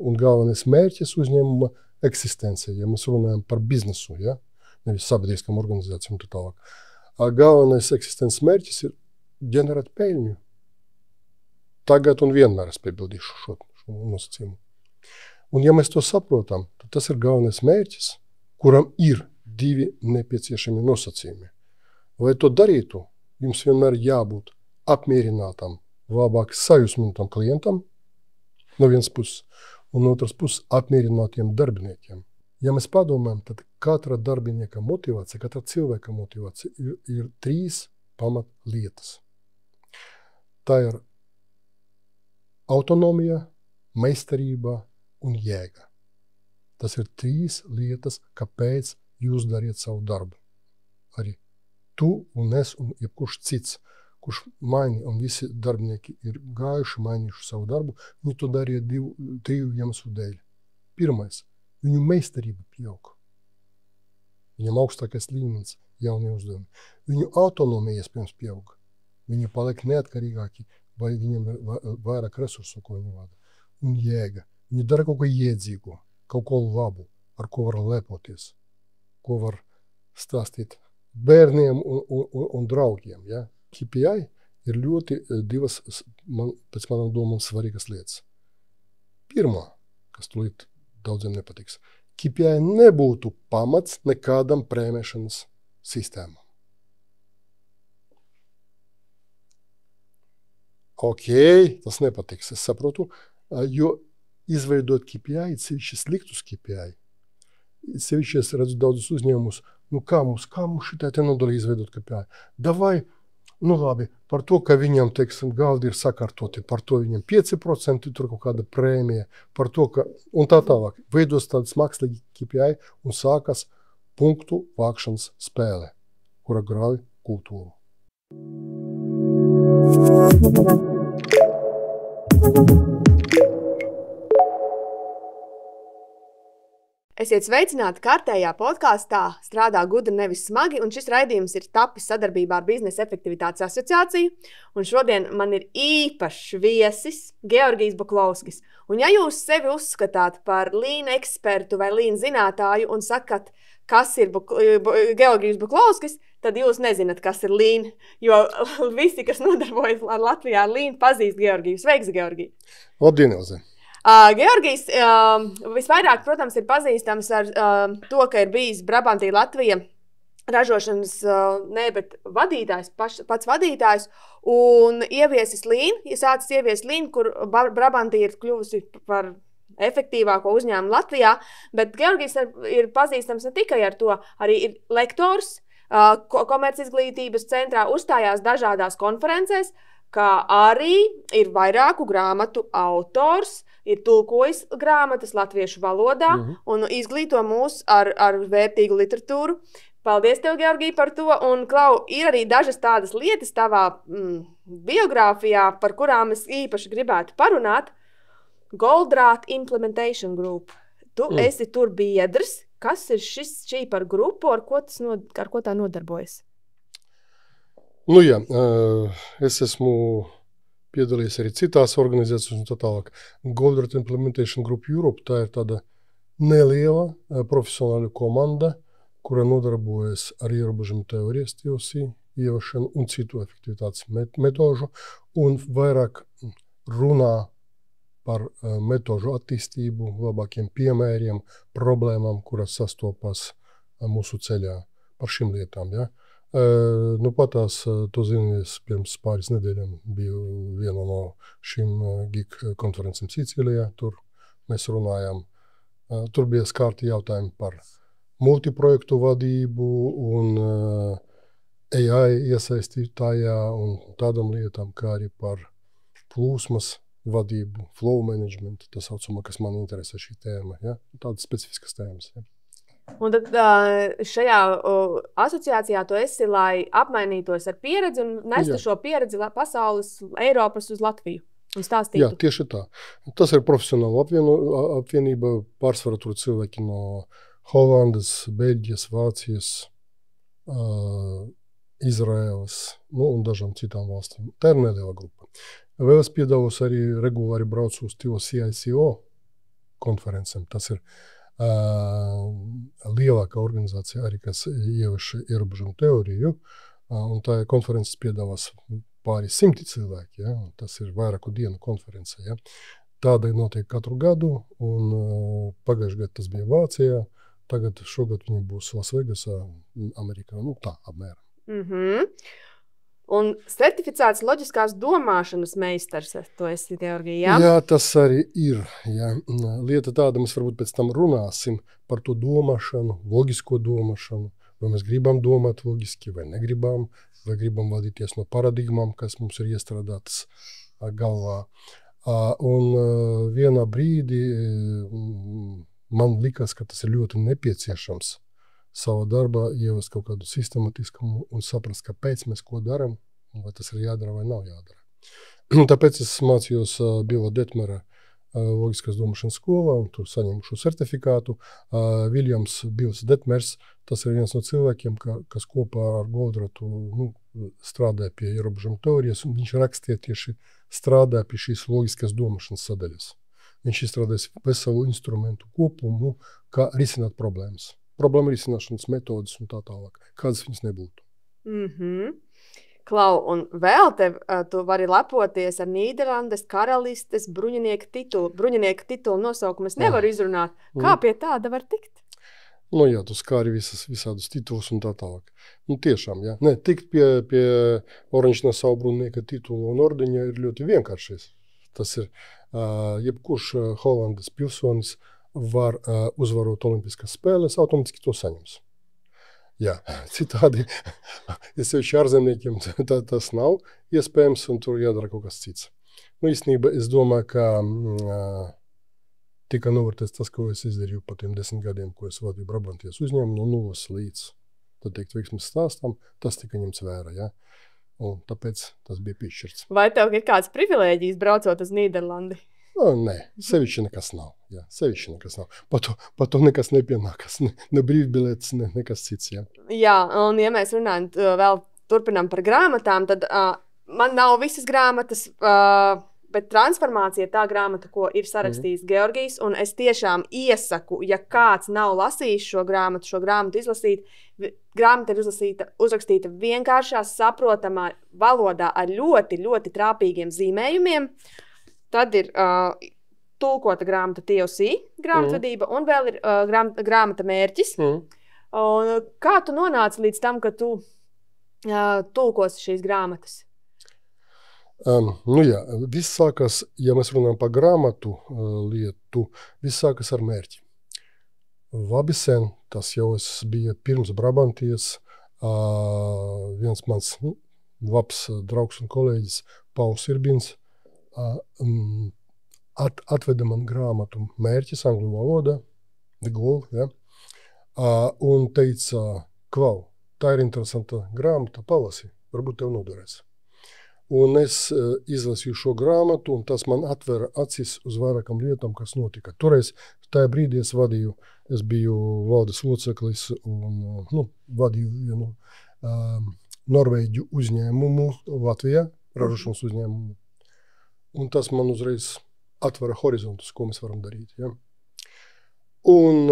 un galvenais mērķis uzņēmuma eksistencija, ja mēs runājam par biznesu, ja? Nevis sabiedriskām organizācijām un tā tālāk. Galvenais eksistences mērķis ir ģenerēt peļņu. Tagad un vienmēr es piebildīšu šo nosacījumu. Un ja mēs to saprotam, tad tas ir galvenais mērķis, kuram ir 2 nepieciešami nosacījumi. Lai to darītu, jums vienmēr jābūt apmierinātam, labāk sajūsminātam klientam, no vienas puses, un no otras puses apmierinātiem darbiniekiem. Ja mēs padomājam, tad katra darbinieka motivācija, katra cilvēka motivācija ir 3 pamatlietas. Tā ir autonomija, meistarība un jēga. Tas ir 3 lietas, kāpēc jūs dariet savu darbu. Arī tu un es un jebkurš cits, kurš maini, un visi darbinieki ir gājuši, mainījuši savu darbu, viņi to darīja 3 iemeslu dēļ. Pirmais, viņu meistarība pieaug. Viņam augstākais līmenis, jaunie uzdevumi. Viņu autonomija iespējams pieaug. Viņi paliek neatkarīgāki, vai viņiem ir vairāk resursu, ko viņi vada. Un jēga. Viņi dara kaut ko iedzīgu, kaut ko labu, ar ko var lepoties, ko var stāstīt bērniem un draugiem. Ja? KPI ir ļoti 2, pēc manām domām, svarīgas lietas. Pirmā, kas tūlīt daudziem nepatiks, KPI nebūtu pamats nekādam prēmēšanas sistēmām. Ok, tas nepatiks, es saprotu, jo izveidot KPI, sevišķi sliktus KPI, sevišķi es redzu daudzus uzņēmumus, kā mums šitā te nodaļa izveidot KPI? Davai, labi, par to, ka viņam, teiksim, galdi ir sakārtoti, par to viņam 5%, tur kaut kāda prēmija, par to, ka, un tā tālāk, veidos tādas mākslīgi KPI un sākas punktu vākšanas spēle, kura grauj kultūru. Esiet sveicināti kārtējā podkāstā Strādā gudri, nevis smagi, un šis raidījums ir tapis sadarbībā ar Biznesa efektivitātes asociāciju, un šodien man ir īpašs viesis Georgijs Buklovskis. Un ja jūs sevi uzskatāt par līna ekspertu vai līna zinātāju un sakat, kas ir Georgijs Buklovskis, tad jūs nezināt, kas ir līna, jo visi, kas nodarbojas Latvijā ar līnu, pazīst Georgiju. Sveiks, Georgij! Labdien, Elze! Georgijs visvairāk, protams, ir pazīstams ar to, ka ir bijis Brabantī Latvija ražošanas, bet vadītājs, pats vadītājs, un ieviesis līnu, sācis ieviest līnu, kur Brabantī ir kļuvusi par efektīvāko uzņēmumu Latvijā, bet Georgijs ir pazīstams ne tikai ar to, arī ir lektors komercizglītības centrā, uzstājās dažādās konferencēs, kā arī ir vairāku grāmatu autors, ir tulkojis grāmatas latviešu valodā un izglīto mūs ar vērtīgu literatūru. Paldies tev, Georgij, par to. Un, Klau, ir arī dažas tādas lietas tavā biogrāfijā, par kurām es īpaši gribētu parunāt. Goldratt Implementation Group. Tu esi tur biedrs. Kas ir šī par grupu, ar ko tā nodarbojas? Es esmu piedalījies arī citās organizācijās un tā tālāk. Goldratt Implementation Group Europe, tā ir tāda neliela profesionāla komanda, kura nodarbojas ar ierobežojumu teorijas TOC ieviešanu un citu efektivitātes metožu un vairāk runā par metožu attīstību, labākiem piemēriem, problēmām, kuras sastopas mūsu ceļā par šīm lietām. Ja? Patās, to zinu, es pirms pāris nedēļām biju viena no šīm GIG konferencēm Sīcilijā, tur mēs runājām. Tur bija skārti jautājumi par multiprojektu vadību un AI iesaistītājā un tādām lietām, kā arī par plūsmas vadību, flow management, tas saucamā, kas man interesē šī tēma, ja? Tādas specifiskas tēmas. Ja? Un tad šajā asociācijā tu esi, lai apmainītos ar pieredzi un nestu šo pieredzi pasaules, Eiropas uz Latviju un stāstītu. Jā, tieši tā. Tas ir profesionāla apvienība, pārsvarā tur cilvēki no Holandas, Beļģijas, Vācijas, Izraēlas, un dažām citām valstīm. Tā ir neliela grupa. Vēl es piedalos arī regulāri braucu uz TOC ICO konferencēm. Tas ir lielākā organizācija arī, kas ievieš ierobežumu teoriju, un tā konferences piedalās pāri 100 cilvēki, ja? Tas ir vairāku dienu konference. Ja? Tāda notiek katru gadu, un pagājušajā gadā tas bija Vācijā, tagad šogad viņi būs Lasvegasā, Amerikā, tā apmēram. Un certificēts loģiskās domāšanas meistars, to esi, Georgi, jā? Jā, tas arī ir. Jā. Lieta tāda, mēs varbūt pēc tam runāsim par to domāšanu, loģisko domāšanu, vai mēs gribam domāt loģiski vai negribam, vai gribam vadīties no paradigmām, kas mums ir iestrādātas galvā. Un vienā brīdī man likās, ka tas ir ļoti nepieciešams savā darbā ievest kaut kādu sistematiskumu un saprast, kāpēc mēs ko daram, vai tas ir jādara vai nav jādara. Tāpēc es mācījos Bila Detmera loģiskās domāšanas skolā un tur saņemu šo certifikātu. Viljams Bils Detmers, tas ir viens no cilvēkiem, kas kopā ar Goldratu strādāja pie ierobežuma teorijas, un viņš rakstīja tieši strādāja pie šīs loģiskās domāšanas sadaļas. Viņš izstrādājas veselu instrumentu kopumu, kā risināt problēmas. Problēma risināšanas metodas un tā tālāk. Kādas viņas nebūtu. Klau, un vēl tu vari lepoties ar Nīderlandes karalistes bruņinieka titulu. Bruņinieka titulu nosaukumu es nevaru izrunāt. Kā pie tāda var tikt? Jā, tu skāri visādus titulus un tā tālāk. Tiešām, jā. Tikt pie Oranžnassau bruņinieka titula un ordeņa ir ļoti vienkāršais. Tas ir jebkurš Holandas pilsonis var uzvarot olimpiskās spēles, automatiski to saņems. Jā, citādi, ja sevišķi ārzemniekiem tas nav iespējams, un tur jādara kaut kas cits. Īstenībā es domāju, ka tika novērtēts tas, ko es izdarīju pa tiem 10 gadiem, ko es vadīju Brabantijas uzņēmumu, no 0 līdz, tad teikt, veiksmes stāstam, tas tika ņemts vērā, ja? Un tāpēc tas bija piešķirts. Vai tev ir kāds privilēģijas braucot uz Nīderlandi? Nē, sevišķi nekas nav. Jā, sevišķi nekas nav. Par to nekas nepienākas. Ne brīvbiletes, nekas cits. Jā, un ja mēs runājam, vēl turpinām par grāmatām, tad man nav visas grāmatas, bet transformācija ir tā grāmata, ko ir sarakstījis Georgijs, un es tiešām iesaku, ja kāds nav lasījis šo grāmatu izlasīt. Grāmata ir uzrakstīta vienkāršā, saprotamā valodā ar ļoti, ļoti trāpīgiem zīmējumiem. Tad ir tulkota grāmata TOC, grāmatvedība, un vēl ir grāmata mērķis. Un kā tu nonāci līdz tam, ka tu tulkosi šīs grāmatas? Jā, viss sākas, ja mēs runājam par grāmatu lietu, viss sākas ar mērķi. Labi sen, tas jau bija pirms Brabantijas, viens mans labs draugs un kolēģis Pauls Irbins, atveda man grāmatu mērķis angļu valodā, The Goal, ja? Un teica, Klau, tā ir interesanta grāmata, palasi, varbūt tev noderēs. Un es izlasīju šo grāmatu, un tas man atvera acis uz vairākam lietām, kas notika. Toreiz, tajā brīdī es biju valdes loceklis un vadīju Norvēģu uzņēmumu Latvijā, ražošanas uzņēmumu. Un tas man uzreiz atvera horizontus, ko mēs varam darīt. Ja? Un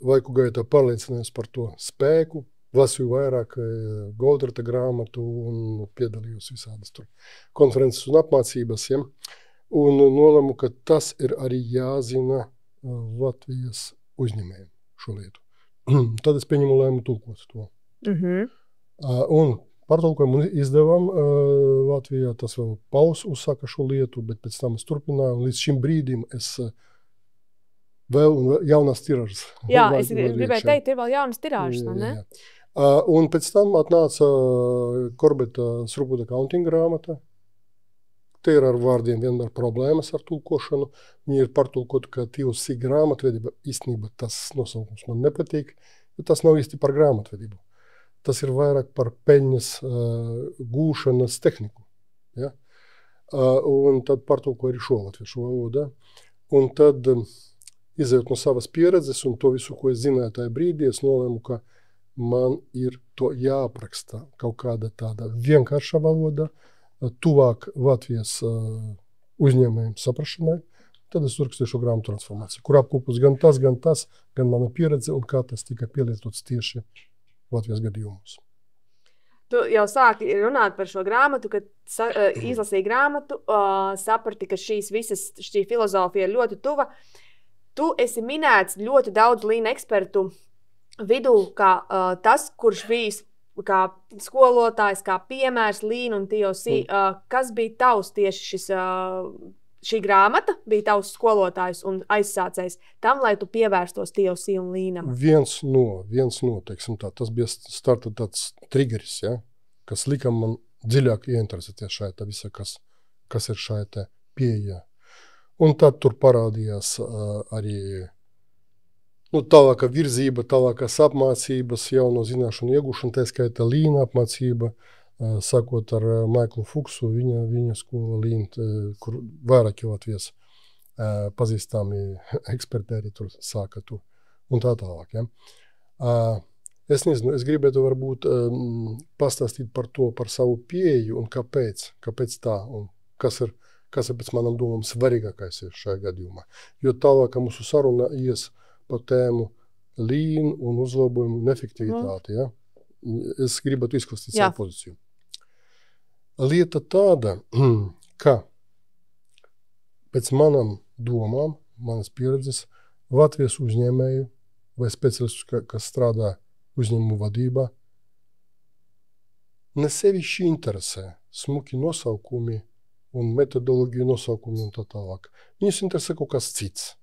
laiku gaitā pārliecinājos par to spēku, lasīju vairāk Goldrata grāmatu un piedalījos visādas tur konferences un apmācības. Ja? Un nolēmu, ka tas ir arī jāzina Latvijas uzņēmējiem šo lietu. Tad es pieņemu lēmu tulkot to. Un pārtulkojumu izdevām Latvijā, tas vēl Pauls uzsāka šo lietu, bet pēc tam es turpināju, un līdz šim brīdim es vēl jaunas tirāžas. Jā, es gribēju teikt, ir vēl jaunas tirāžas, ne? Un pēc tam atnāca Korbeta Throughput Accounting grāmata. Te ir ar vārdiem vienmēr problēmas ar tulkošanu. Viņi ir pārtulkoti, ka TOC grāmatvedība, īstenībā tas nosaukums man nepatīk, jo tas nav īsti par grāmatvedību. Tas ir vairāk par peļņas gūšanas tehniku. Ja? Un tad pārtulko arī šo latviešu valodā. Un tad, izējot no savas pieredzes un to visu, ko es zināju tajā brīdī, es nolēmu, ka man ir to jāapraksta kaut kāda tāda vienkārša valoda, tuvāk Latvijas uzņēmējiem saprašanai, tad es uzrakstīju šo grāmatu transformāciju, kur apkopos gan tas, gan mana pieredze un kā tas tika pielietots tieši Latvijas gadījumos. Tu jau sāki runāt par šo grāmatu, kad izlasīji grāmatu, saprati, ka šī filozofija ir ļoti tuva. Tu esi minēts ļoti daudz līna ekspertu vidū, kā tas, kurš bijis kā skolotājs, kā piemērs līna un TOC. Kas bija tavs tieši šī grāmata, bija tavs skolotājs un aizsācējs tam, lai tu pievērstos TOC un līnam? Viens no, teiksim tā, tas bija starta tāds triggeris, ja, kas lika man dziļāk ieinteresēties šajā visā, kas ir šajā pieeja. Un tad tur parādījās arī tālākā virzība, tālākās apmācības, jauno zināšanu iegūšana, tā skaitā līna apmācība, sākot ar Maiklu Fuksu, viņa skola līna, kur vairāki Latvijas pazīstami eksperti arī tur sāka tur un tā tālāk. Ja. Es nezinu, es gribētu varbūt pastāstīt par savu pieeju un kāpēc tā un kas ir pēc manam domām svarīgākais ir šajā gadījumā. Jo tālāk mūsu saruna ies par tēmu līnu un uzlabojumu un efektivitāti. Ja? Es gribētu izklāstīt savu pozīciju. Lieta tāda, ka pēc manam domām, manas pieredzes, Latvijas uzņēmēju vai speciālistu, kas strādā uzņēmumu vadībā, ne sevišķi interesē smuki nosaukumi un metodoloģiju nosaukumi un tā tālāk. Viņus interesē kaut kas cits.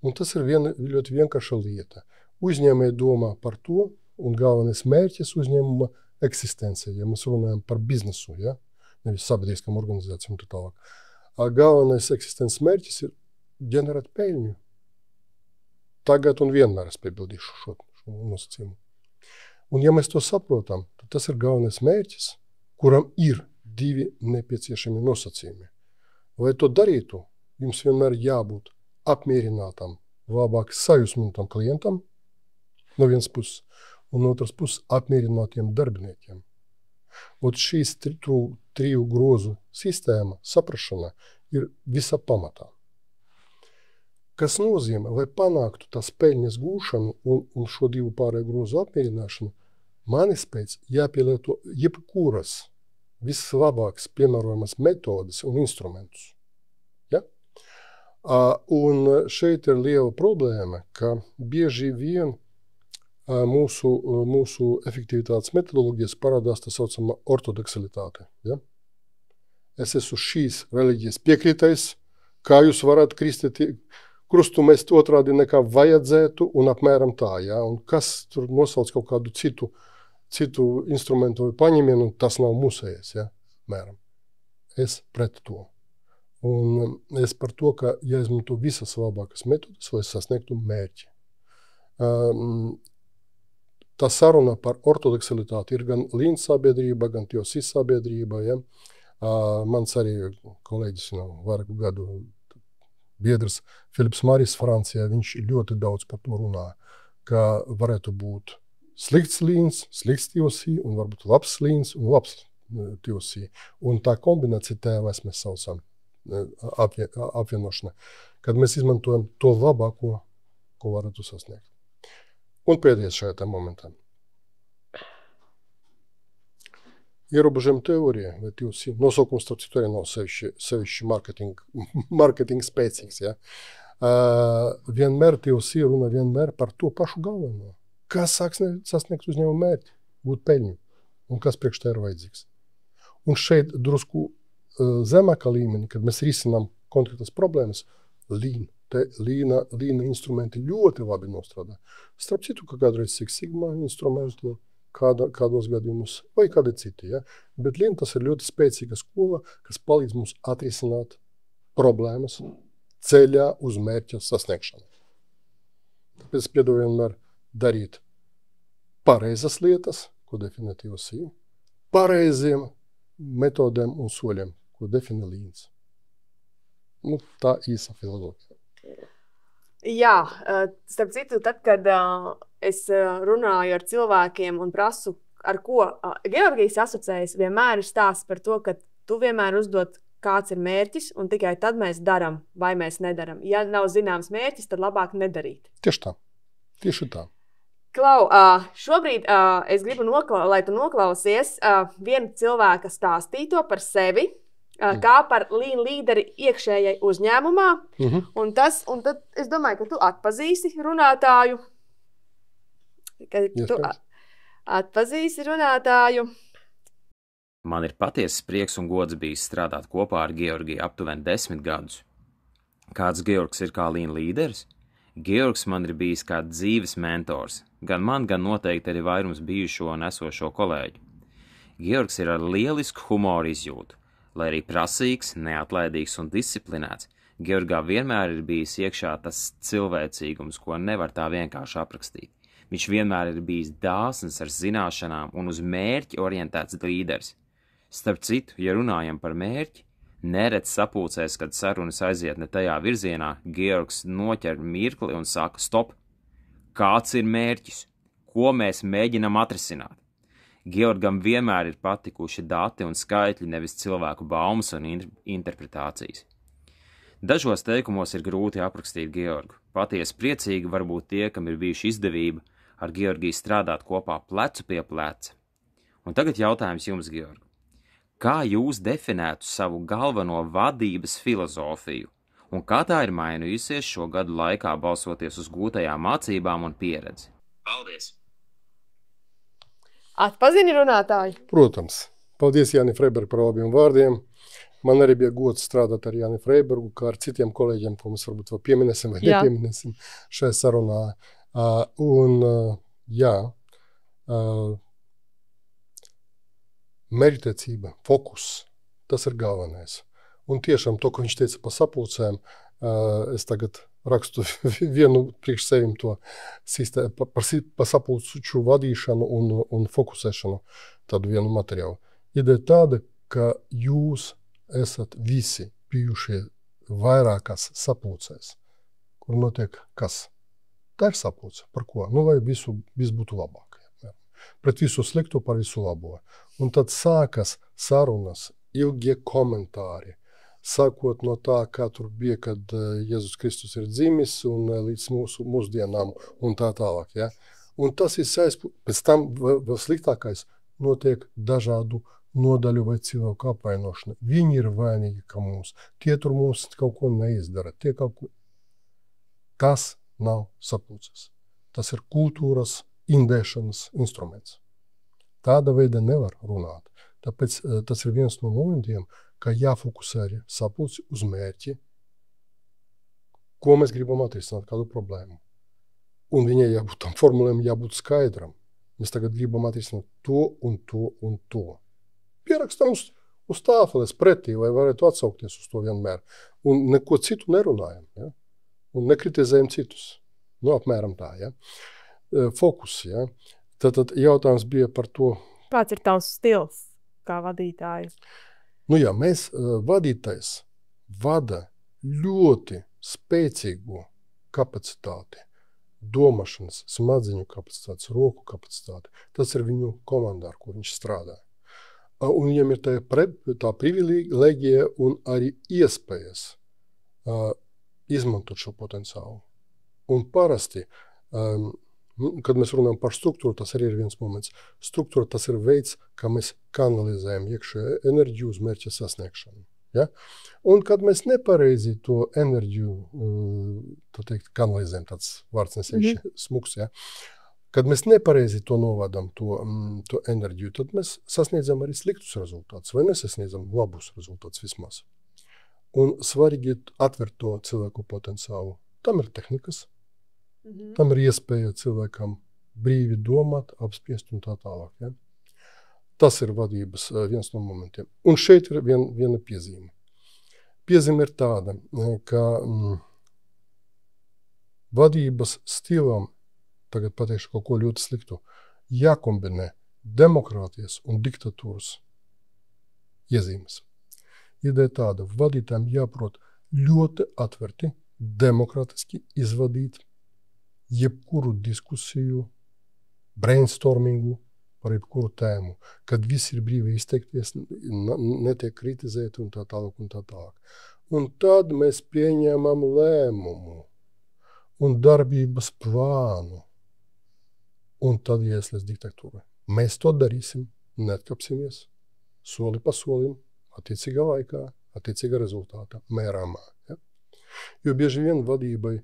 Un tas ir ļoti vienkārša lieta. Uzņēmēji domā par to, un galvenais mērķis uzņēmuma eksistencija, ja mēs runājam par biznesu, ja? Nevis sabiedriskām organizācijām un tā tālāk. Galvenais eksistences mērķis ir ģenerēt peļņu. Tagad un vienmēr es piebildīšu šo nosacījumu. Un ja mēs to saprotam, tad tas ir galvenais mērķis, kuram ir divi nepieciešami nosacījumi. Lai to darītu, jums vienmēr jābūt apmierinātam, labāk sajūsminātam klientam, no vienas puses, un no otras puses apmierinātiem darbiniekiem. Un šīs triju grozu sistēma, saprašana, ir visa pamatā. Kas nozīmē, lai panāktu tās peļņas gūšanu un šo divu pārēju grozu apmierināšanu, manis pēc jāpielieto jebkuras vislabākas piemērojamas metodes un instrumentus. Ja? Un šeit ir liela problēma, ka bieži vien mūsu efektivitātes metodoloģijas parādās tā saucama ortodoksalitāte. Ja? Es esmu šīs reliģijas piekritais, kā jūs varat krustu mest otrādi nekā vajadzētu un apmēram tā. Ja? Un kas tur nosauc kaut kādu citu instrumentu vai paņemienu, tas nav mūsējais. Ja? Mēram. Es pret to. Un es par to, ka jāizmanto visas labākas metodas, lai sasniegtu mērķi. Tā saruna par ortodoksalitāti ir gan līna sabiedrība, gan TOC sabiedrība. Ja? Mans arī kolēģis vairāku gadu biedrs Filips Maris Francijā, viņš ļoti daudz par to runā, ka varētu būt slikts līns, slikts TOC un varbūt labs līns un labs TOC. Un tā kombinācija tēvais mēs saucam apvienošana, kad mēs izmantojam to labāko, ko varētu sasniegt. Un pēdējais šajā momentā. Ierobežojuma teorija, vai TOC, nosaukums starp citu arī nav sevišķi marketing spēcīgs. Ja? Vienmēr TOC runa vienmēr par to pašu galveno. Kas sasniegt uzņēmumu mērķi, būt peļņu, un kas priekš tā ir vajadzīgs. Un šeit drusku zemākā līmenī, kad mēs risinām konkrētas problēmas, līna instrumenti ļoti labi nostrādā. Starp citu, ka kādreiz Six Sigma instrumenti, kādos gadījumus, vai kādi citi. Ja? Bet līna tas ir ļoti spēcīga skola, kas palīdz mums atrisināt problēmas ceļā uz mērķa sasniegšanu. Tāpēc piedodu vienmēr darīt pareizas lietas, ko definē TOC, pareiziem metodēm un soļiem, ko definē līns. Tā īsa filozofija. Jā, starp citu, tad, kad es runāju ar cilvēkiem un prasu, ar ko Georgijs asociējas, vienmēr ir stāsts par to, ka tu vienmēr uzdod kāds ir mērķis, un tikai tad mēs darām, vai mēs nedaram. Ja nav zināms mērķis, tad labāk nedarīt. Tieši tā. Klau, šobrīd es gribu, lai tu noklausies viena cilvēka stāstīto par sevi, kā par lean līderi iekšējai uzņēmumā. Un tad es domāju, ka tu atpazīsi runātāju. Atpazīsi runātāju. Man ir patiesas prieks un gods bijis strādāt kopā ar Georgiju aptuveni 10 gadus. Kāds Georgs ir kā lean līderis? Georgs man ir bijis kā dzīves mentors, gan man, gan noteikti arī vairums bijušo un esošo kolēģu. Georgs ir ar lielisku humoru izjūtu, lai arī prasīgs, neatlaidīgs un disciplinēts. Georgā vienmēr ir bijis iekšā tas cilvēcīgums, ko nevar tā vienkārši aprakstīt. Viņš vienmēr ir bijis dāsns ar zināšanām un uz mērķi orientēts līderis. Starp citu, ja runājam par mērķi, neredz sapulcēs, kad sarunas aiziet ne tajā virzienā, Georgs noķer mirkli un saka: stop! Kāds ir mērķis? Ko mēs mēģinam atrisināt? Georgam vienmēr ir patikuši dati un skaitļi, nevis cilvēku baumas un interpretācijas. Dažos teikumos ir grūti aprakstīt Georgu. Patiesi priecīgi varbūt tie, kam ir bijuši izdevība ar Georgiju strādāt kopā plecu pie pleca. Un tagad jautājums jums, Georg. Kā jūs definētu savu galveno vadības filozofiju, un kā tā ir mainījusies šo gadu laikā, balsoties uz gūtajām mācībām un pieredzi? Paldies! Atpazini runātāju? Protams. Paldies, Jāni Freiberg, par labiem vārdiem. Man arī bija gods strādāt ar Jāni Freibergu, kā ar citiem kolēģiem, ko mēs varbūt vēl pieminēsim vai nepieminēsim šajā sarunā. Mērķtiecība, fokus, tas ir galvenais. Un tiešām to, ko viņš teica par sapulcēm, es tagad rakstu vienu priekš sevim to par sapulču vadīšanu un fokusēšanu, tādu vienu materiālu. Ideja tāda, ka jūs esat visi bijušie vairākās sapulcēs, kur notiek kas? Tā ir sapulce. Par ko? Lai viss būtu labāk. Pret visu slikto par visu labo. Un tad sākas sarunas, ilgie komentāri, sākot no tā, kā tur bija, kad Jēzus Kristus ir dzimis un līdz mūsdienām un tā tālāk. Ja? Un tas ir pēc tam vēl sliktākais notiek dažādu nodaļu vai cilvēku apvainošana. Viņi ir vainīgi, ka mums. Tie tur mums kaut ko neizdara. Tas nav sapulces. Tas ir kultūras indēšanas instruments. Tāda veida nevar runāt. Tāpēc tas ir viens no momentiem, ka jāfokusē sapulci uz mērķi, ko mēs gribam atrisināt, kādu problēmu. Un viņai jābūt tam formulēm, jābūt skaidram. Mēs tagad gribam atrisināt to un to un to. Pierakstam uz tāfeles pretī, lai varētu atsaukties uz to vienmēr. Un neko citu nerunājam. Ja? Un nekritizējam citus. Apmēram tā. Ja? Fokus. Ja? Tad jautājums bija par to. Kāds ir tavs stils kā vadītājs? Mēs vadītājs vada ļoti spēcīgu kapacitāti, domāšanas, smadziņu kapacitātes, roku kapacitāti. Tas ir viņu komandā, ar ko viņš strādā. Un viņam ir tā privileģija un arī iespējas izmantot šo potenciālu. Un parasti, kad mēs runājam par struktūru, tas arī ir viens moments. Struktūra tas ir veids, kā mēs kanalizējam iekšējo enerģiju uz mērķa sasniegšanu. Ja? Un kad mēs nepareizi to enerģiju, kanalizējam, tāds vārds nesēši smuks, ja? Kad mēs nepareizi to novadam, to enerģiju, tad mēs sasniedzam arī sliktus rezultātus, vai nesasniedzam labus rezultātus vismaz. Un svarīgi atvert to cilvēku potenciālu. Tam ir tehnikas. Tam ir iespēja cilvēkam brīvi domāt, apspiest un tā tālāk. Ja? Tas ir vadības viens no momentiem. Un šeit ir viena piezīme. Piezīme ir tāda, ka vadības stilam, tagad pateikšu kaut ko ļoti sliktu, jākombinē demokrātijas un diktatūras iezīmes. Ideja tāda, vadītājiem jāprot ļoti atverti, demokrātiski izvadīt jebkuru diskusiju, brainstormingu par jebkuru tēmu, kad visi ir brīvi izteikties, netiek kritizēti un tā tālāk un tā tālāk. Un tad mēs pieņēmam lēmumu un darbības plānu, un tad ieslēdz diktatūra. Mēs to darīsim, neatkāpsimies, soli pa solim, attiecīgā laikā, attiecīgā rezultātā, mērāmā. Ja? Jo bieži vien vadībai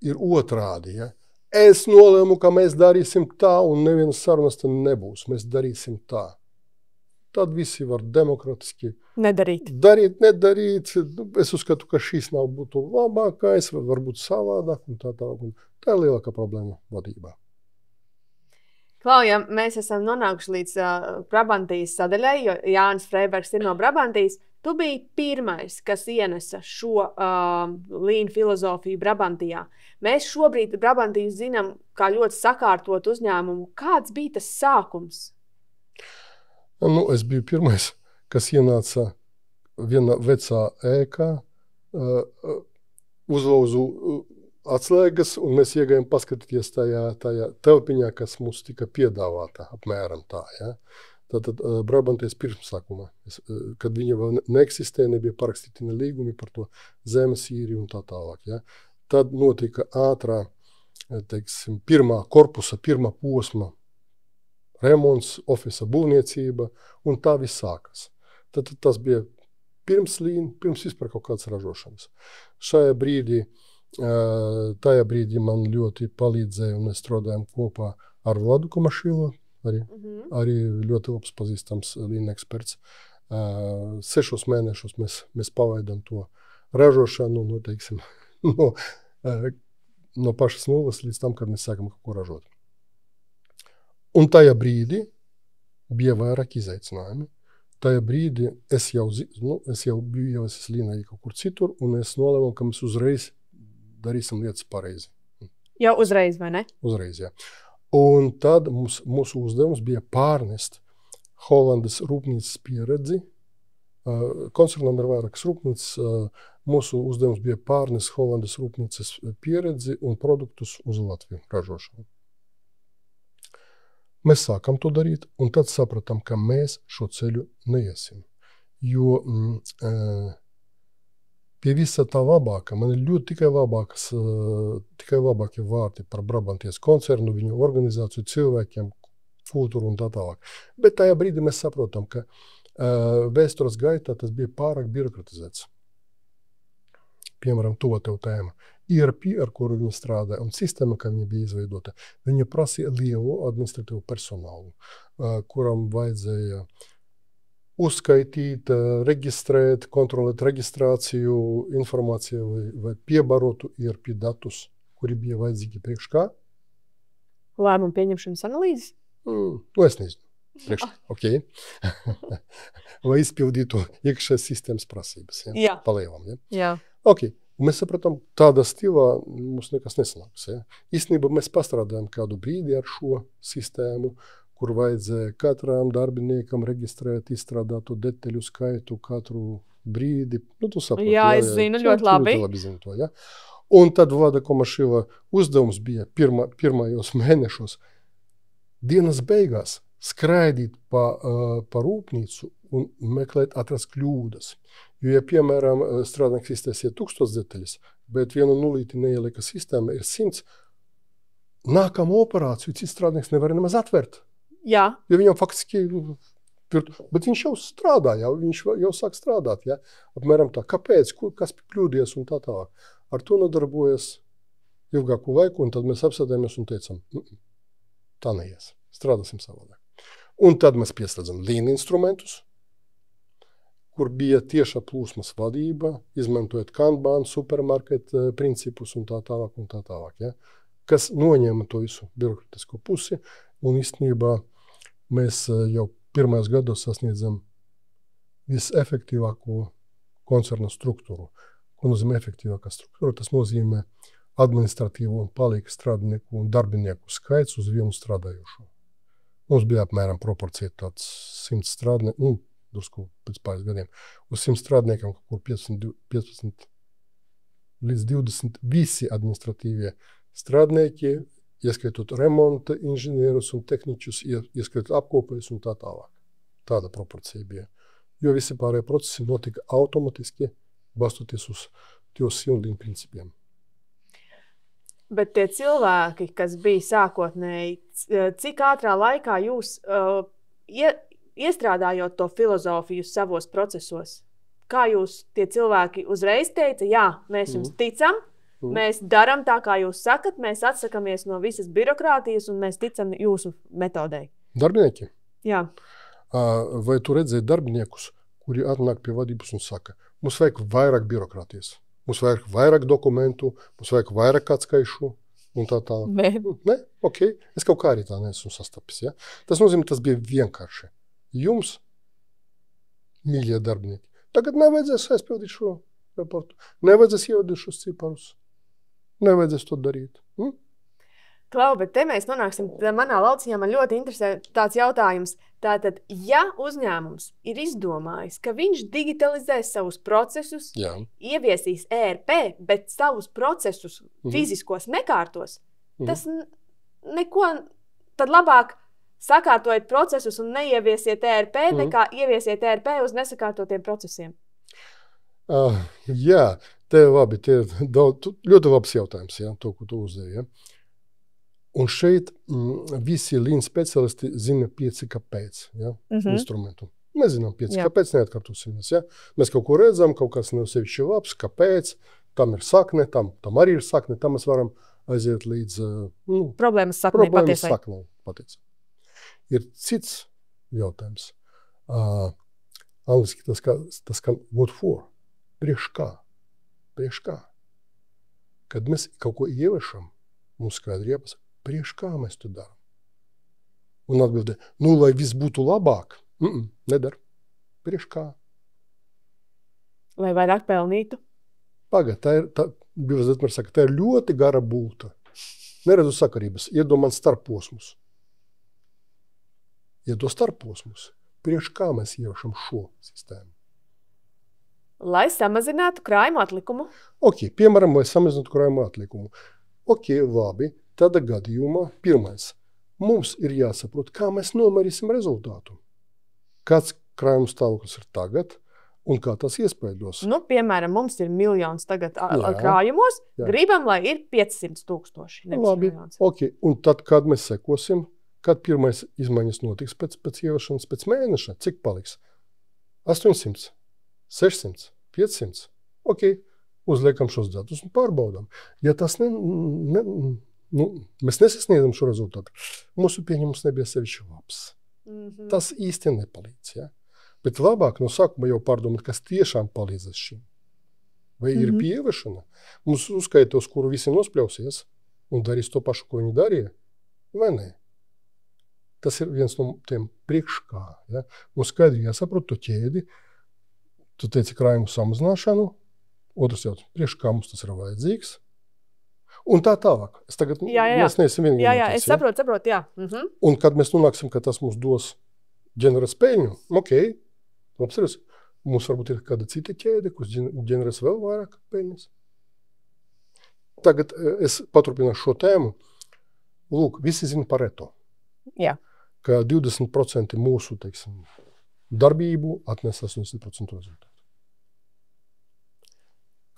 ir otrādi. Ja? Es nolēmu, ka mēs darīsim tā, un nevienas sarunas tad nebūs. Mēs darīsim tā. Tad visi var demokratiski nedarīt. Nedarīt. Es uzskatu, ka šīs nav būtu labākais, varbūt savādāk, un tā tālāk. Tā ir lielākā problēma vadībā. Klau, ja mēs esam nonākuši līdz Brabantijas sadaļai, jo Jānis Freibergs ir no Brabantijas, tu biji pirmais, kas ienesa šo lean filozofiju Brabantijā. Mēs šobrīd Brabantiju zinām kā ļoti sakārtot uzņēmumu. Kāds bija tas sākums? Es biju pirmais, kas ienāca vienā vecā ēkā, uzlauzu atslēgas, un mēs iegājām paskatīties tajā telpiņā, kas mums tika piedāvāta, apmēram tā. Ja? Tātad Brabantijas pirmsākumā, kad viņa vēl neeksistē, nebija parakstīti ne līgumi par to zemes īriju un tā tālāk. Ja? Tad notika ātrā, teiksim, pirmā korpusa, pirmā posma remonts, ofisa būvniecība, un tā viss sākas. Tad tas bija pirms vispār kaut kādas ražošanas. Tajā brīdī man ļoti palīdzēja, un mēs strādājam kopā ar Vladu Komašilu, arī ļoti labs pazīstams lean eksperts. 6 mēnešus mēs pavaidām to ražošanu, teiksim, no pašas nulles līdz tam, kad mēs sākam kaut ko ražot. Un tajā brīdī bija vairāk izaicinājumi. Tajā brīdī es jau biju līnā kaut kur citur, un es nolēmu, ka mēs uzreiz darīsim lietas pareizi. Jau uzreiz, vai ne? Uzreiz, jā. Un tad mūsu uzdevums bija pārnest Holandas rūpnīcas pieredzi. Koncernam ir vairākas rūpnīcas. Mūsu uzdevums bija pārnest Holandas rūpnīcas pieredzi un produktus uz Latviju ražošanu. Mēs sākam to darīt, un tad sapratām, ka mēs šo ceļu neiesim. Jo pie visa tā labākā, man ir ļoti tikai labākie vārti par Brabantijas koncernu, viņu organizāciju, cilvēkiem, kultūru un tā tālāk. Bet tajā brīdī mēs saprotam, ka vēstures gaitā tas bija pārāk birokratizēts. Piemēram, to tev tēma. ERP, ar kuru viņi strādāja, un sistēma, kā viņa bija izveidota, viņa prasīja lielu administratīvu personālu, kuram vajadzēja uzskaitīt, reģistrēt, kontrolēt reģistrāciju, informāciju vai piebarotu ERP datus, kuri bija vajadzīgi priekš kā? Lēmumu pieņemšanas analīzes? Es nezinu. Priekš, ok. Vai izpildītu iekšējās sistēmas prasības. Ja? Palielam, ja? Jā. Ok. Un mēs sapratām, tādā stilā mums nekas nesanāks. Ja? Īstenībā mēs pastrādājam kādu brīdi ar šo sistēmu, kur vajadzēja katram darbiniekam reģistrēt, izstrādāt to detaļu skaitu katru brīdi. Tu saproti. Jā, es zinu, ļoti labi. Zinu to, ja? Un tad Vlada Komašila uzdevums bija pirmajos mēnešos dienas beigās skraidīt pa rūpnīcu un meklēt, atrast kļūdas. Jo, ja, piemēram, strādnieks iztaisīja 1000 detaļas, bet vienu nulīti neielika sistēma, ir 100, nākamo operāciju cits strādnieks nevar nemaz atvērt. Jā. Jo viņam faktiski, bet viņš jau strādā, viņš jau sāk strādāt. Ja? Apmēram tā, kāpēc, kas kļūdies un tā tālāk. Ar to nodarbojas ilgāku laiku, un tad mēs apsēdāmies un teicam, tā neies, strādāsim savādāk. Un tad mēs pieslēdzam lean instrumentus, kur bija tieša plūsmas vadība, izmantojot Kanban, supermarket principus un tā tālāk. Ja? Kas noņēma to visu birokratisko pusi, un īstenībā mēs jau pirmajos gados sasniedzam visefektīvāko koncerna struktūru. Ko nozīmē efektīvākā struktūra? Tas nozīmē administratīvo un palīgu strādnieku un darbinieku skaits uz vienu strādājošo. Mums bija apmēram proporcija tāds 100 strādnieku, drusku pēc pāris gadiem, uz 100 strādniekiem, kur 15 līdz 20 visi administratīvie strādnieki ieskaitot remonta inženierus un tehniķus, ieskaitot apkopējus un tā tālāk. Tāda proporcija bija. Jo visi pārējie procesi notika automatiski, balstoties uz Tio-Sijun principiem. Bet tie cilvēki, kas bija sākotnēji, cik ātrā laikā jūs iestrādājot to filozofiju savos procesos? Kā jūs tie cilvēki uzreiz teica, jā, mēs jums ticam, mēs darām tā, kā jūs sakat, mēs atsakamies no visas birokrātijas un mēs ticam jūsu metodei? Darbinieki? Jā. Vai tu redzēji darbiniekus, kuri atnāk pie vadības un saka, mums vajag vairāk birokrātijas, mums vajag vairāk dokumentu, mums vajag vairāk atskaišu un tā tālāk? Nē? Ok. Es kaut kā arī tā neesmu sastapis. Ja? Tas nozīmē, tas bija vienkārši. Jums, mīļie darbinieki, tagad nevajadzēs aizpildīt šo raportu, nevajadzēs ievadīt šos ciparus, nevajadzēs to darīt. Klau, bet te mēs nonāksim, manā lauciņā man ļoti interesē tāds jautājums. Tātad, ja uzņēmums ir izdomājis, ka viņš digitalizēs savus procesus, ieviesīs ERP, bet savus procesus fiziskos nekārtos, tas neko, tad labāk sakārtojiet procesus un neieviesiet ERP, nekā ieviesiet ERP uz nesakārtotiem procesiem. Jā, te labi, te ļoti labs jautājums, ja, to, ko tu uzdevi. Ja. Un šeit visi līņu speciālisti zina 5 kāpēc, ja, instrumentu. Mēs zinām 5 kāpēc, neatkārtosimies. Ja. Mēs kaut ko redzam, kaut kas nav sevišķi labs, kāpēc, tam ir sakne, tam arī ir sakne, tam mēs varam aiziet līdz problēmas saknei patiesai. Ir cits jautājums. Angliski tas kā what for? Priekš kā? Kad mēs kaut ko ieviešam, mums skaidri jāpasaka, priekš kā mēs to darām? Un atbildē, lai viss būtu labāk. Nedara. Priekš kā? Lai vairāk pelnītu? Tā ir ļoti gara būta. Neredzu sakarības. Iedomā starposmus. Priekš kā mēs ieviešam šo sistēmu? Lai samazinātu krājuma atlikumu. Ok, piemēram, lai samazinātu krājuma atlikumu. Ok, labi. Tādā gadījumā pirmais. Mums ir jāsaprot, kā mēs nomērīsim rezultātu. Kāds krājuma stāvoklis ir tagad un kā tas iespaidos. Piemēram, mums ir 1 miljons tagad krājumos. Gribam, lai ir 500 000. Labi, ok. Un tad, kad mēs sekosim, kad pirmais izmaiņas notiks pēc ieviešanas, pēc mēneša, cik paliks? 800, 600, 500. Ok, uzliekam šos datus un pārbaudām. Ja tas mēs nesasniedzam šo rezultātu, mūsu pieņemums nebija sevišķi labs. Tas īsti nepalīdz. Ja? Bet labāk no sākuma jau pārdomāt, kas tiešām palīdzēs šim. Vai ir pieviešana? Mums uzskaitos, kuru visi nospļausies un darīs to pašu, ko viņi darīja, vai nē? Tas ir viens no tiem priekš kā. Ja? Mums skaidri jāsaprot to ķēdi. Tu teici krājumu samazināšanu. Otrs jautājums, priekš kā mums tas ir vajadzīgs. Un tā tālāk. Es tagad nesnesim vienīgi. Es saprotu, jā. Un kad mēs nonāksim, ka tas mums dos ģenerēs peļņu, ok, labs, mums varbūt ir kāda cita ķēde, kas ģenerēs vēl vairāk peļņas. Tagad es paturpināšu šo tēmu. Lūk, visi zina Pareto. Jā. Ka 20% mūsu, teiksim, darbību atnes 80% rezultātu.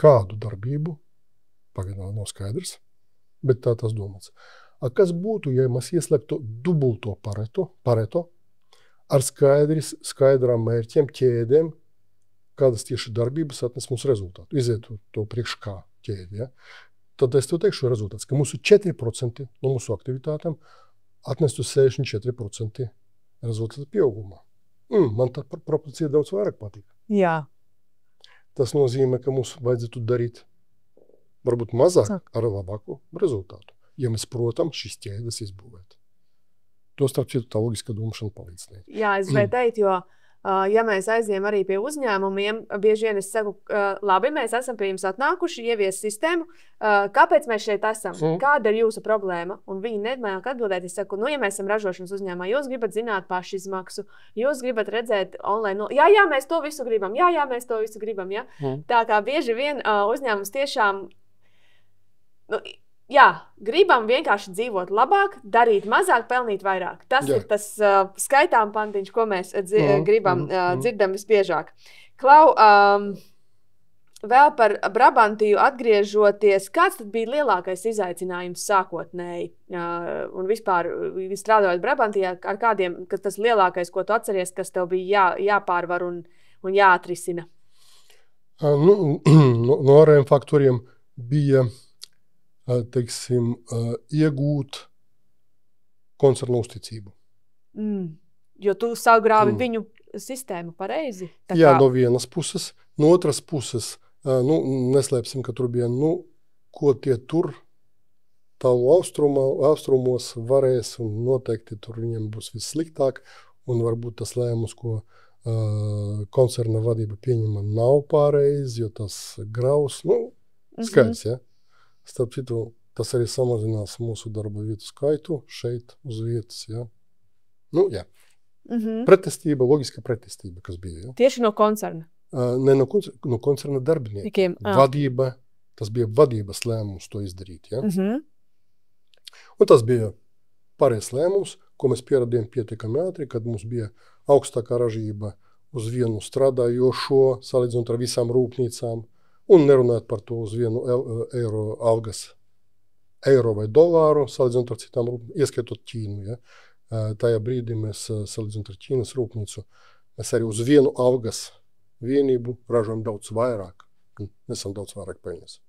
Kādu darbību? Pagaidām nav skaidrs, bet tā tas domāts. Kas būtu, ja mēs ieslēgtu dubulto Pareto ar skaidrām mērķiem, ķēdēm, kādas tieši darbības atnes mums rezultātu. Iziet to priekš kā ķēdi. Ja? Tad es tev teikšu rezultāts, ka mūsu 4% no mūsu aktivitātēm atnestu 64% rezultātu pieaugumā. Man tā proporcija daudz vairāk patīk. Jā. Tas nozīmē, ka mums vajadzētu darīt varbūt mazāk ar labāku rezultātu. Ja mēs, protams, šīs ķēdes izbūvēt. To starp citu tā loģiska domāšana palīdz. Jā, es gribēju teikt, jo ja mēs aizējam arī pie uzņēmumiem, bieži vien es saku, labi, mēs esam pie jums atnākuši, ievies sistēmu, kāpēc mēs šeit esam? Kāda ir jūsu problēma? Un viņi nemāk atbildēt, es saku, ja mēs esam ražošanas uzņēmumā, jūs gribat zināt pašizmaksu, jūs gribat redzēt online, jā, mēs to visu gribam, jā, mēs to visu gribam, ja? Tā kā bieži vien uzņēmums tiešām, jā, gribam vienkārši dzīvot labāk, darīt mazāk, pelnīt vairāk. Tas ir tas skaitām pantiņš, ko mēs gribam dzirdam visbiežāk. Klau, vēl par Brabantiju atgriežoties, kāds tad bija lielākais izaicinājums sākotnēji? Un vispār strādājot Brabantijā, ar kādiem, kas tas lielākais, ko tu atceries, kas tev bija jāpārvar un jāatrisina? No ārējiem faktoriem bija, teiksim, iegūt koncernu uzticību. Jo tu sagrāvi viņu sistēmu pareizi? Jā, no vienas puses. No otras puses, neslēpsim, ka tur bija, ko tie tur tavu austrumos varēs, un noteikti tur viņiem būs vissliktāk, un varbūt tas lēmums, ko koncerna vadība pieņema, nav pareizi, jo tas graus, skaidrs, ja? Starp citu, tas arī samazinās mūsu darba vietu skaitu šeit uz vietas, ja? Jā. Pretestība, loģiska pretestība, kas bija, ja? Tieši no koncerna? Ne, no koncerna darbiniekiem. Vadība, tas bija vadības lēmums to izdarīt, ja? Un tas bija pareizs lēmums, ko mēs pierādījām pietiekami ātri, kad mums bija augstākā ražība uz vienu strādājošo, salīdzinot ar visām rūpnīcām, un nerunāt par to uz vienu eiro algas, eiro vai dolāru, salīdzinot ar citām rūpnīcām, ieskaitot Ķīnu. Ja? Tajā brīdī mēs, salīdzinot ar Ķīnas rūpnīcu, mēs arī uz vienu algas vienību ražojam daudz vairāk, nesam daudz vairāk peļņas.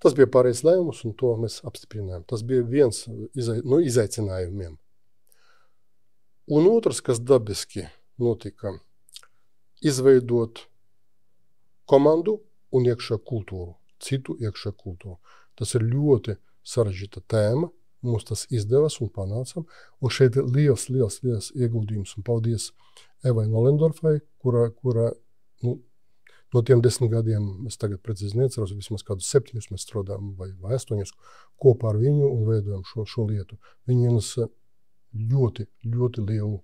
Tas bija pareizs lēmums, un to mēs apstiprinājām. Tas bija viens no izaicinājumiem. Un otrs, kas dabiski notika, izveidot komandu un iekšā kultūru, citu iekšā kultūru. Tas ir ļoti sarežģīta tēma, mums tas izdevās un panācām, un šeit ir liels ieguldījums, un paldies Evai Nolendorfai, kura no tiem 10 gadiem, es tagad precīzi neceros, vismaz kādus 7 mēs strādājam, vai 8 kopā ar viņu un veidojam šo lietu. Viņa ienes ļoti lielu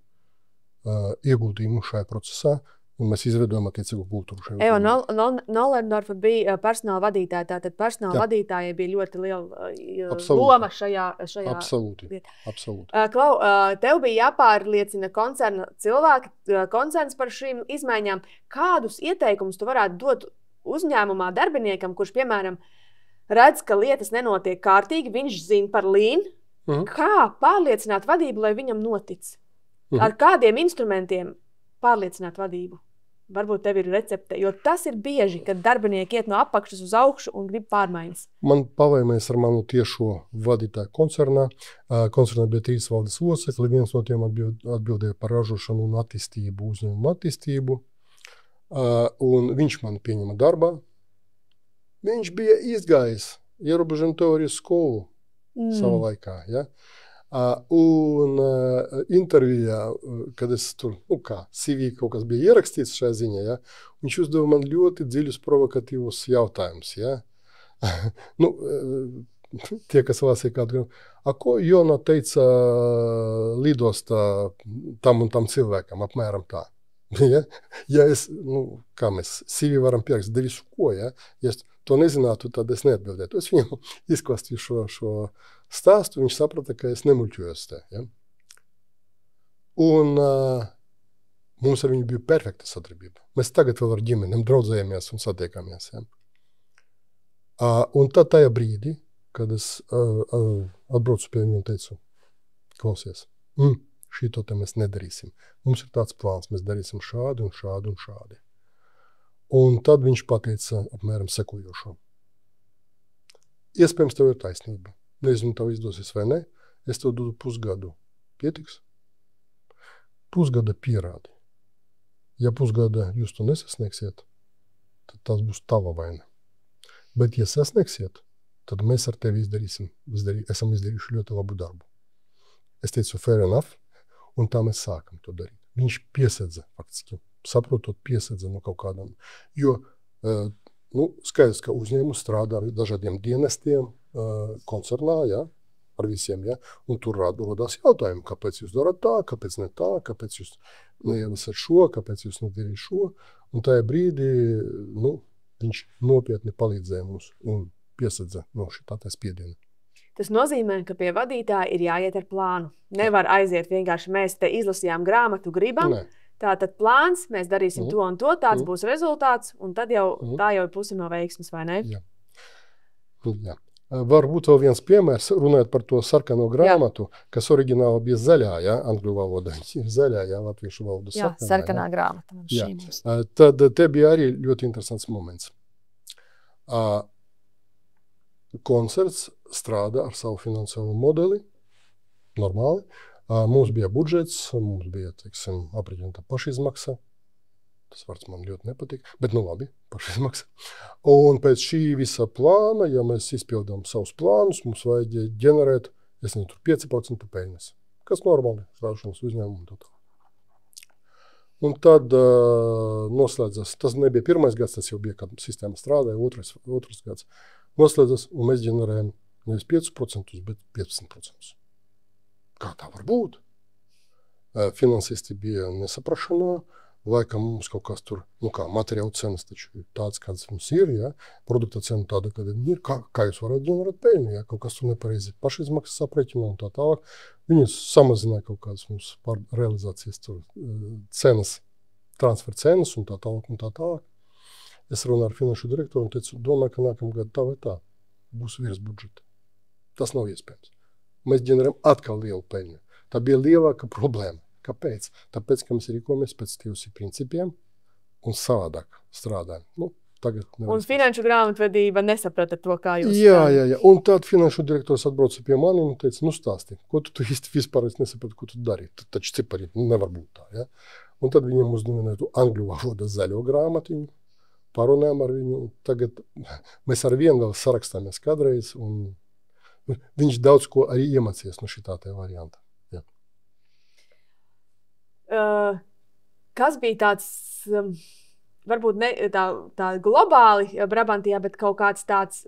ieguldījumu šajā procesā, un mēs izveidojam attiecīgu kultūru šajā. Eva Nolendorfa bija personāla vadītāja, tātad personāla vadītājai bija ļoti liela loma šajā Absolūti. Klau, tev bija jāpārliecina koncerna cilvēki, koncerns par šīm izmaiņām. Kādus ieteikumus tu varētu dot uzņēmumā darbiniekam, kurš, piemēram, redz, ka lietas nenotiek kārtīgi, viņš zina par Lean, kā pārliecināt vadību, lai viņam notic? Ar kādiem instrumentiem pārliecināt vadību? Varbūt tev ir recepte, jo tas ir bieži, kad darbinieki iet no apakšas uz augšu un grib pārmaiņas. Man paveimies ar manu tiešo vadītāju koncernā. Koncernā bija 3 valdes locekļi, viens no tiem atbildēja par ražošanu un attīstību, uzņēmumu attīstību. Un viņš mani pieņema darbā. Viņš bija izgājis ierobežojumu teorijas skolu savā laikā, ja? Un intervijā, kad es tur, CV kaut kas bija ierakstīts šajā ziņā, ja, viņš uzdeva man ļoti dziļus provokatīvus jautājumus, ja. Tie, kas lasīja kādu, ko Jona teica lidostā tam un tam cilvēkam, apmēram tā. Ja es, kā mēs CV varam pierakstīt, de visu ko, ja es to nezinātu, tad es neatbildētu. Es viņam izklāstīju šo stāstu, viņš saprata, ka es nemuļķojos te. Ja? Un mums ar viņu bija perfekta sadarbība. Mēs tagad vēl ar ģimenēm draudzējamies un satiekamies. Ja? Un tad tajā brīdī, kad es atbraucu pie viņu un teicu, klausies, šito te mēs nedarīsim. Mums ir tāds plāns, mēs darīsim šādi un šādi un šādi. Un tad viņš pateica apmēram sekojošo. Iespējams, tev ir taisnība. Nezinu, tev izdosies vai ne. Es tev dodu pusgadu. Pietiks? Pusgada pierādi. Ja pusgada jūs to nesasniegsiet, tad tas būs tava vaina. Bet, ja sasniegsiet, tad mēs ar tevi esam izdarījuši ļoti labu darbu. Es teicu, fair enough, un tā mēs sākam to darīt. Viņš piesedza, faktiski, saprotot, piesedza no kaut kādām. Jo, skaidrs, ka uzņēmums strādā ar dažādiem dienestiem koncernā, ja, ar visiem, ja, un tur rodās jautājumi, kāpēc jūs darat tā, kāpēc ne tā, kāpēc jūs neienesat šo, kāpēc jūs nedarīt šo. Un tajā brīdī, viņš nopietni palīdzēja mums un piesedza no šitā spiediena. Tas nozīmē, ka pie vadītāja ir jāiet ar plānu. Nevar aiziet vienkārši mēs te izlasījām grāmatu, gribam. Nē. Tātad plāns, mēs darīsim to un to, tāds būs rezultāts, un tad jau tā jau ir pusi no veiksmes, vai ne? Jā. Jā. Varbūt vēl viens piemērs, runājot par to sarkano grāmatu, kas oriģināli bija zaļā, ja, angļu valodā. Ir zaļā, ja, latviešu valoda sarkanā. Jā, sarkanā grāmata. Jā. Tad te bija arī ļoti interesants moments. Koncerts strādā ar savu finansiālo modeli, normāli. Mums bija budžets, mums bija, teiksim, aprēķināta pašizmaksa. Tas vārds man ļoti nepatīk, bet nu labi, pašizmaksa. Un pēc šī visa plāna, ja mēs izpildām savus plānus, mums vajadzēja ģenerēt, 5% peļņas, kas normāli ražošanas uzņēmumu. Un tad noslēdzas, tas nebija pirmais gads, tas jau bija, kad sistēma strādāja, otrs gads. Noslēdzas, un mēs ģenerējam nevis 5%, bet 15%. Kā tā var būt? Finansisti bija nesaprašanā, laikam mums kaut kas tur, materiālu cenas taču ir tāds, kāds mums ir, ja? Produkta cena tāda, kāda ir, kā jūs varat ģenerēt peļņu, ja? Kaut kas tur nepareizi pašizmaksas aprēķina un tā tālāk. Viņi samazināja kaut kādas mums realizācijas tur, cenas, transfer cenas un tā tālāk un tā tālāk. Es runāju ar finanšu direktoru un teicu, domāju, ka nākamgad tā vai tā būs virs budžeta. Tas nav iespējams. Mēs ģenerējam atkal lielu peļņu. Tā bija lielāka problēma. Kāpēc? Tāpēc, ka mēs rīkojamies pēc TUC principiem un savādāk strādājam. Un finanšu grāmatvedība nesaprata to, kā jūs Jā. Un tad finanšu direktors atbrauca pie mani un teica, stāsti, ko tu īsti vispār nesaprati, ko tu dari. Taču cipari nevar būt tā. Ja? Un tad viņam uzdevināja tu angļu valoda zaļo grāmatiņu, parunājām ar viņu. Tagad mēs ar vienu vēl sarakstāmies kādreiz un viņš daudz ko arī iemācījies no šitā te varianta. Jā. Kas bija tāds, varbūt ne tā globāli Brabantijā, bet kaut kāds tāds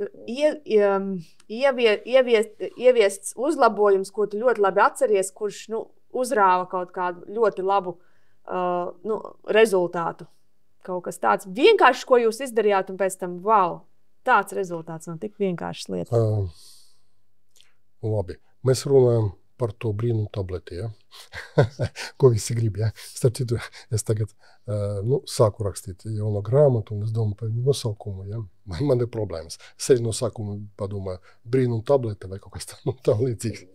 ieviests uzlabojums, ko tu ļoti labi atceries, kurš uzrāva kaut kādu ļoti labu rezultātu? Kaut kas tāds vienkāršs, ko jūs izdarījāt, un pēc tam, tāds rezultāts no tik vienkāršas lietas. Labi. Mēs runājam par to brīnumu tableti, ja? Ko visi grib, ja? Starp citu, es tagad sāku rakstīt jauno grāmatu, un es domāju par viņu nosaukumu, ja? Man ir problēmas. Es arī no sākuma padomāju, brīnumu tableti vai kaut kas tā līdzīgs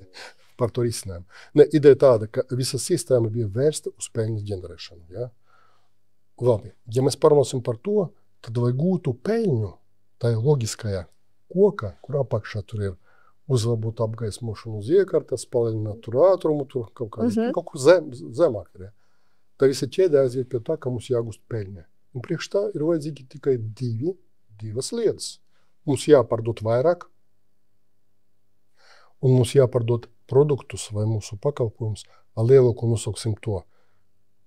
par to risinājumu. Ideja tāda, ka visa sistēma bija vērsta uz peļņas ģenerēšanu, ja? Labi, ja mēs parunāsim par to, tad lai gūtu peļņu, tā ir loģiskajā koka, kur apakšā tur ir uzlabot apgaismošanu uz iekārtas, palielināt tur ātrumu, tur kaut kur zemāk ir. Ja? Tā visa ķēdē aiziet pie tā, ka mums jāgūst peļņa. Un priekš tā ir vajadzīgi tikai divas lietas. Mums jāpārdot vairāk, un mums jāpārdot produktus vai mūsu pakalpojumus, ar lielāku nosauksim to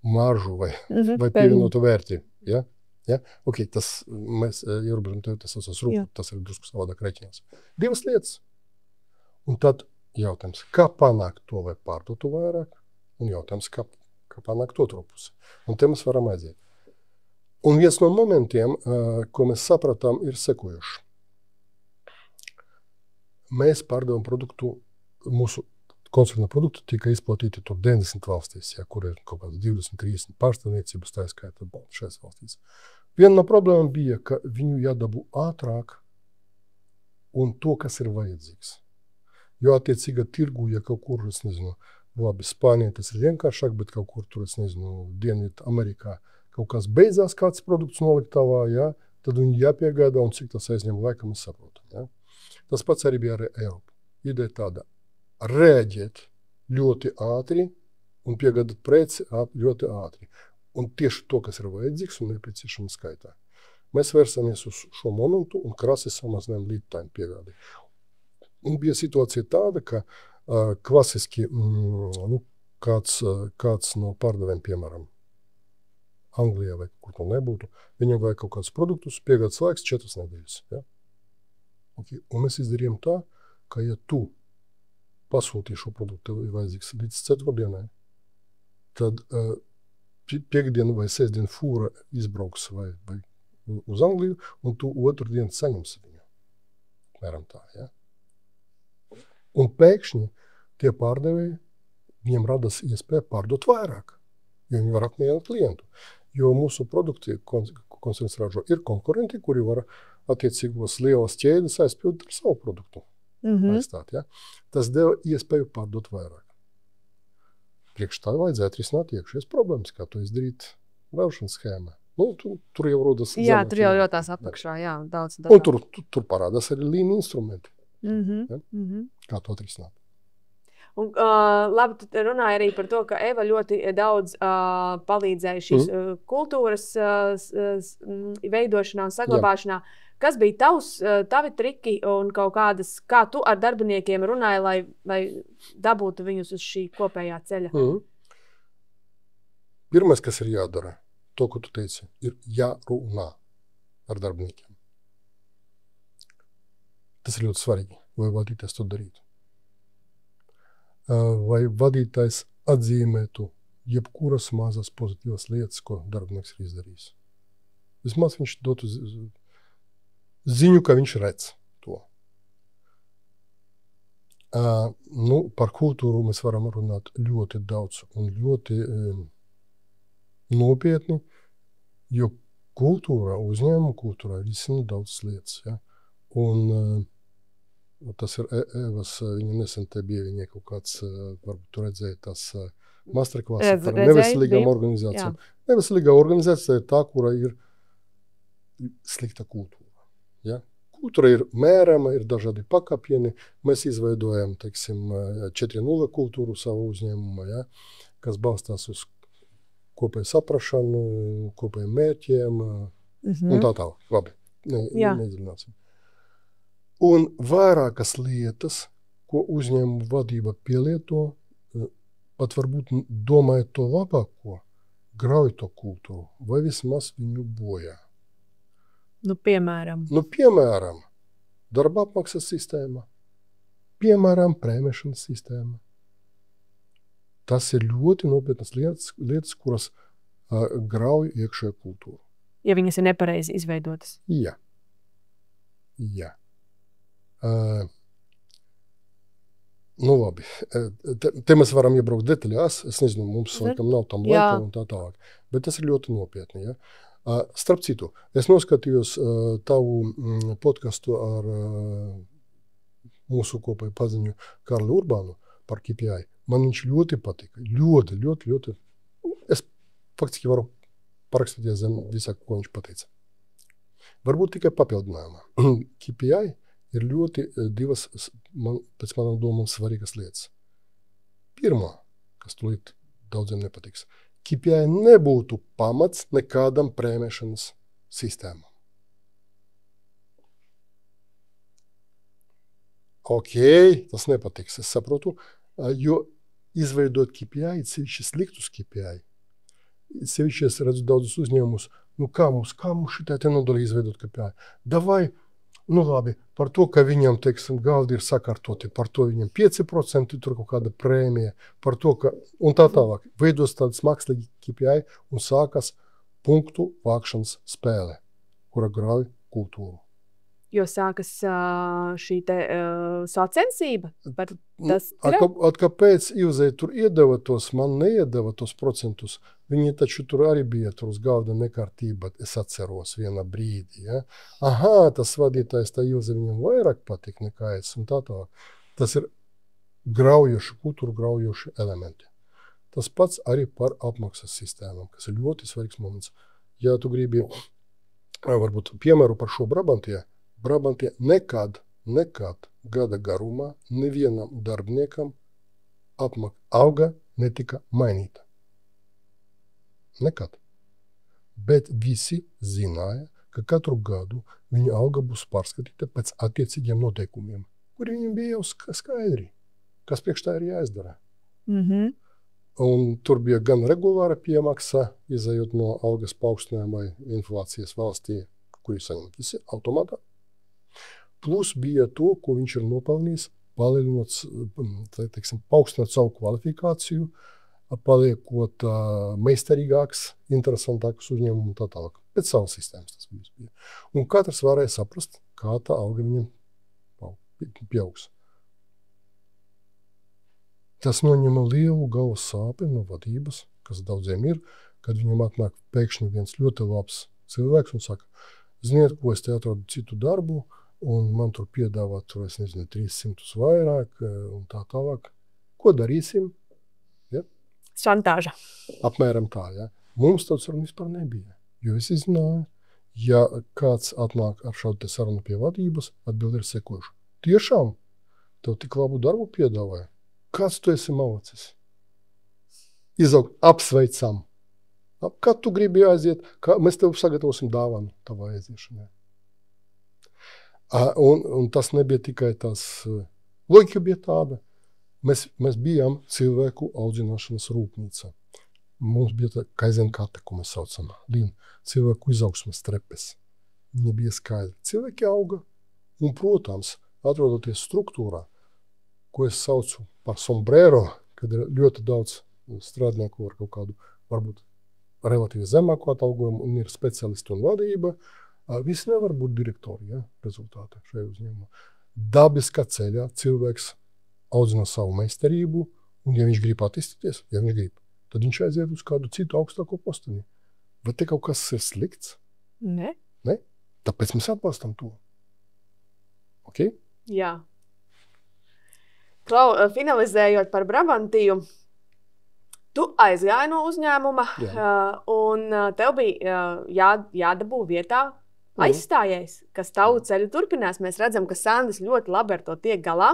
maržu vai pievienotu vērtību. Ja? Ja? Ok, tas mēs ierobežam, tas ir drusku savādāk reķinās. Divas lietas. Un tad jautājums, kā panākt to, lai pārdotu vairāk, un jautājums, kā panākt otru pusi. Un te mēs varam aiziet. Un viens no momentiem, ko mēs sapratām, ir sekojošs. Mēs pārdevam produktu, mūsu koncerna produktu tika izplatīti tur 90 valstīs, ja, kur ir kaut kāds 20-30 pārstāvniecības, tā skaita šajās valstīs. Viena no problēmām bija, ka viņu jādabū ātrāk un to, kas ir vajadzīgs. Jo attiecīgā tirgu, ja kaut kur, es nezinu, labi, Spānijā tas ir vienkāršāk, bet kaut kur tur, es nezinu, Dienvidu Amerikā kaut kas beidzās, kāds produkts noliktavā, ja, tad viņi jāpiegādā un cik tas aizņem laika, mēs saprotam. Ja. Tas pats arī bija ar Eiropu. Ideja tāda, rēģēt ļoti ātri un piegādāt preci ļoti ātri. Un tieši to, kas ir vajadzīgs un nepieciešams skaitā. Mēs vērsamies uz šo momentu un krasi samazinājām lead time piegādi. Un bija situācija tāda, ka klasiski kāds no pārdevējiem, piemēram, Anglijā vai kur to nebūtu, viņam vajag kaut kādus produktus, piegādes laiks 4 nedēļas. Ja? Okay. Un mēs izdarījām tā, ka ja tu pasūtīji šo produktu, tev ir vajadzīgs līdz 4 tad piekdienu vai sestdienu fūra izbrauks vai uz Angliju, un tu otru dienu saņemsi viņu. Mēram tā, ja? Un pēkšņi tie pārdevēji, viņiem radas iespēja pārdot vairāk, jo viņi var apmierināt klientu. Jo mūsu produkcija, koncerns ražo, ir konkurenti, kuri var attiecīgos lielas ķēdes aizpildīt ar savu produktu. Aizstāt, ja? Tas deva iespēju pārdot vairāk. Priekš tā vajadzētu risināt iekšējās problēmas, kā to izdarīt ražošanas schēmā. Nu, tur jau rodas Jā, tur jau rotās apakšā, jā, daudz. Un tur parādās arī līna instrumenti. Ja? Kā to atrisināt? Un, labi, tu runāji arī par to, ka Eva ļoti daudz palīdzēja šīs kultūras veidošanā un saglabāšanā. Kas bija tavi triki un kaut kādas, kā tu ar darbiniekiem runāji, lai dabūtu viņus uz šī kopējā ceļa? Pirmais, kas ir jādara, to, ko tu teici, ir jārunā ar darbiniekiem. Tas ir ļoti svarīgi, lai vadītājs to darītu. Vai vadītājs atzīmētu jebkuras mazas pozitīvas lietas, ko darbinieks ir izdarījis. Vismaz viņš dotu ziņu, ka viņš redz to. Par kultūru mēs varam runāt ļoti daudz un ļoti nopietni, jo kultūra, uzņēmuma kultūrā risina daudz lietas. Ja? Un tas ir Evas, viņa nesen te bija, viņa kaut kāds, varbūt tu redzēji tas masterklāsi par neveselīgām organizācijām. Neveselīgā organizācija ir tā, kura ir slikta kultūra. Ja? Kultūra ir mērama, ir dažādi pakāpieni. Mēs izveidojam, teiksim, 4.0 kultūru savu uzņēmumu, ja? Kas balstās uz kopēju saprašanu, kopējiem mērķiem un tā tālāk. Labi, nedziļināsim. Un vairākas lietas, ko uzņēmuma vadība pielieto, pat varbūt domājot to labāko, grauj to kultūru vai vismaz viņu bojā. Piemēram, darba apmaksas sistēma, piemēram, prēmēšanas sistēma. Tas ir ļoti nopietnas lietas, kuras grauj iekšējo kultūru. Ja viņas ir nepareizi izveidotas. Jā. Labi. Te mēs varam iebraukt detaļās. Es nezinu, mums laikam nav tam laika un tā tālāk. Bet tas ir ļoti nopietni, ja? Starp citu, es noskatījos tavu podcastu ar mūsu kopēju paziņu Karli Urbānu par KPI. Man viņš ļoti patika. Ļoti. Es faktiski varu parakstīties zem visā, ko viņš pateica. Varbūt tikai papildinājumā. KPI ir ļoti divas, pēc manām domām, svarīgas lietas. Pirmā, kas tūlīt daudziem nepatiks. KPI nebūtu pamats nekādam prēmēšanas sistēmam. Tas nepatiks, es saprotu, jo izveidot KPI, sevišķi sliktus KPI, sevišķi es redzu daudzus uzņēmumus, kā mums šitā te nodali izveidot KPI? Davai, labi, par to, ka viņam, teiksim, galdi ir sakārtoti, par to viņam 5%, tur kaut kāda prēmija, par to, ka, un tā tālāk, veidos tādas mākslīgi KPI un sākas punktu vākšanas spēle, kura grauj kultūru. Jo sākas šī te sacensība par tas Kāpēc Ilzei tur iedeva tos, man neiedeva tos procentus? Viņi taču tur arī bija tur uz galda nekārtība, es atceros vienā brīdī. Ja? Tas vadītājs tā Ilze viņam vairāk patīk nekā es un tā tā. Tas ir graujoši, kultūru graujoši elementi. Tas pats arī par apmaksas sistēmām, kas ir ļoti svarīgs moments. Ja tu gribi, varbūt piemēru par šo Brabantie nekad gada garumā nevienam darbiniekam alga netika mainīta. Nekad. Bet visi zināja, ka katru gadu viņa alga būs pārskatīta pēc attiecīgiem noteikumiem, kuri viņam bija jau skaidri, kas priekš tā ir jāizdara. Un tur bija gan regulāra piemaksa, izējot no algas paaugstinājuma vai inflācijas valstī, kuri saņem visi automātā. Plus bija to, ko viņš ir nopelnījis, palielinot, teiksim, paaugstinot savu kvalifikāciju, paliekot meistarīgāks, interesantāks uzņēmumu un tā tālāk. Pēc savas sistēmas tas bija. Un katrs varēja saprast, kā tā alga viņam pieaugs. Tas noņem lielu galvas sāpi no vadības, kas daudziem ir, kad viņam atnāk pēkšņi viens ļoti labs cilvēks un saka, ziniet, ko es te atradu citu darbu, un man tur piedāvā, tur, es nezinu, 300 vairāk un tā tālāk. Ko darīsim? Ja? Šantāža. Apmēram tā, ja. Mums tāds saruna vispār nebija, jo es zināju, ja kāds atnāk ar šādu te sarunu pie vadības, atbildi ir sekojuši. Tiešām, tev tik labu darbu piedāvāja. Kāds tu esi malacis? Izaugt, apsveicam. Kad tu gribi aiziet, mēs tev sagatavosim dāvanu tavā aiziešanai. Un tas nebija tikai tās, logika bija tāda. Mēs bijām cilvēku audzināšanas rūpnīca. Mums bija tā kaizen kate, ko mēs saucam, cilvēku izaugsmes trepes. Viņa bija skaidra. Cilvēki auga un, protams, atrodoties struktūrā, ko es saucu par sombrero, kad ir ļoti daudz strādnieku ar kaut kādu, varbūt, relatīvi zemāku atalgojumu un ir speciālisti un vadība, visi nevar būt direktori, ja, rezultātā šajā uzņēmumā. Dabiskā ceļā cilvēks audzina savu meistarību, un ja viņš grib attīstīties, tad viņš aiziet uz kādu citu augstāko posteni. Vai te kaut kas ir slikts? Ne. Tāpēc mēs atbalstam to. Ok? Jā. Klau, finalizējot par Brabantiju, tu aizgāji no uzņēmuma, un tev bija jādabū vietā aizstājies, kas tavu ceļu turpinās. Mēs redzam, ka Sandis ļoti labi ar to tiek galā.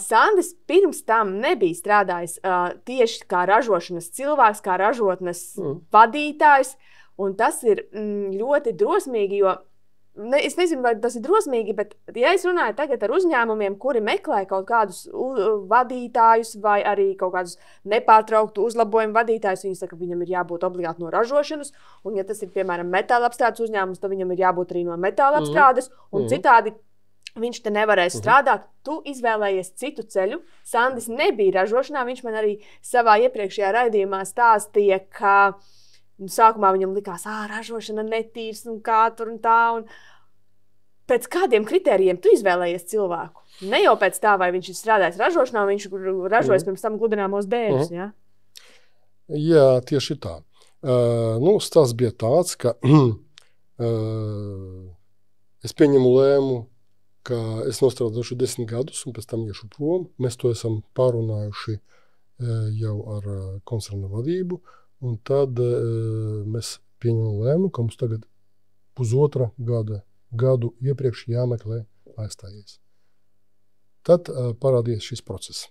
Sandis pirms tam nebija strādājis tieši kā ražošanas cilvēks, kā ražotnes vadītājs, un tas ir ļoti drosmīgi, jo es nezinu, vai tas ir drosmīgi, bet ja es runāju tagad ar uzņēmumiem, kuri meklē kaut kādus vadītājus vai arī kaut kādus nepārtrauktu uzlabojumu vadītājus, viņi saka, ka viņam ir jābūt obligāti no ražošanas, un ja tas ir, piemēram, metāla apstrādes uzņēmums, tad viņam ir jābūt arī no metāla apstrādes, un citādi viņš te nevarēs strādāt. Tu izvēlējies citu ceļu. Sandis nebija ražošanā, viņš man arī savā iepriekšējā raidījumā stāstīja, ka sākumā viņam likās, ražošana netīrs un kā tur un tā. Un pēc kādiem kritērijiem tu izvēlējies cilvēku? Ne jau pēc tā, vai viņš ir strādājis ražošanā, viņš ražojas pirms tam gludināmos bērnus, ja? Jā, tieši tā. Stāsts bija tāds, ka es pieņemu lēmu, ka es nostrādāšu 10 gadus un pēc tam iešu prom. Mēs to esam pārunājuši jau ar koncerna vadību. Un tad mēs pieņemam lēmu, ka mums tagad pusotra gadu iepriekš jāmeklē aizstājies. Tad parādījās šis process.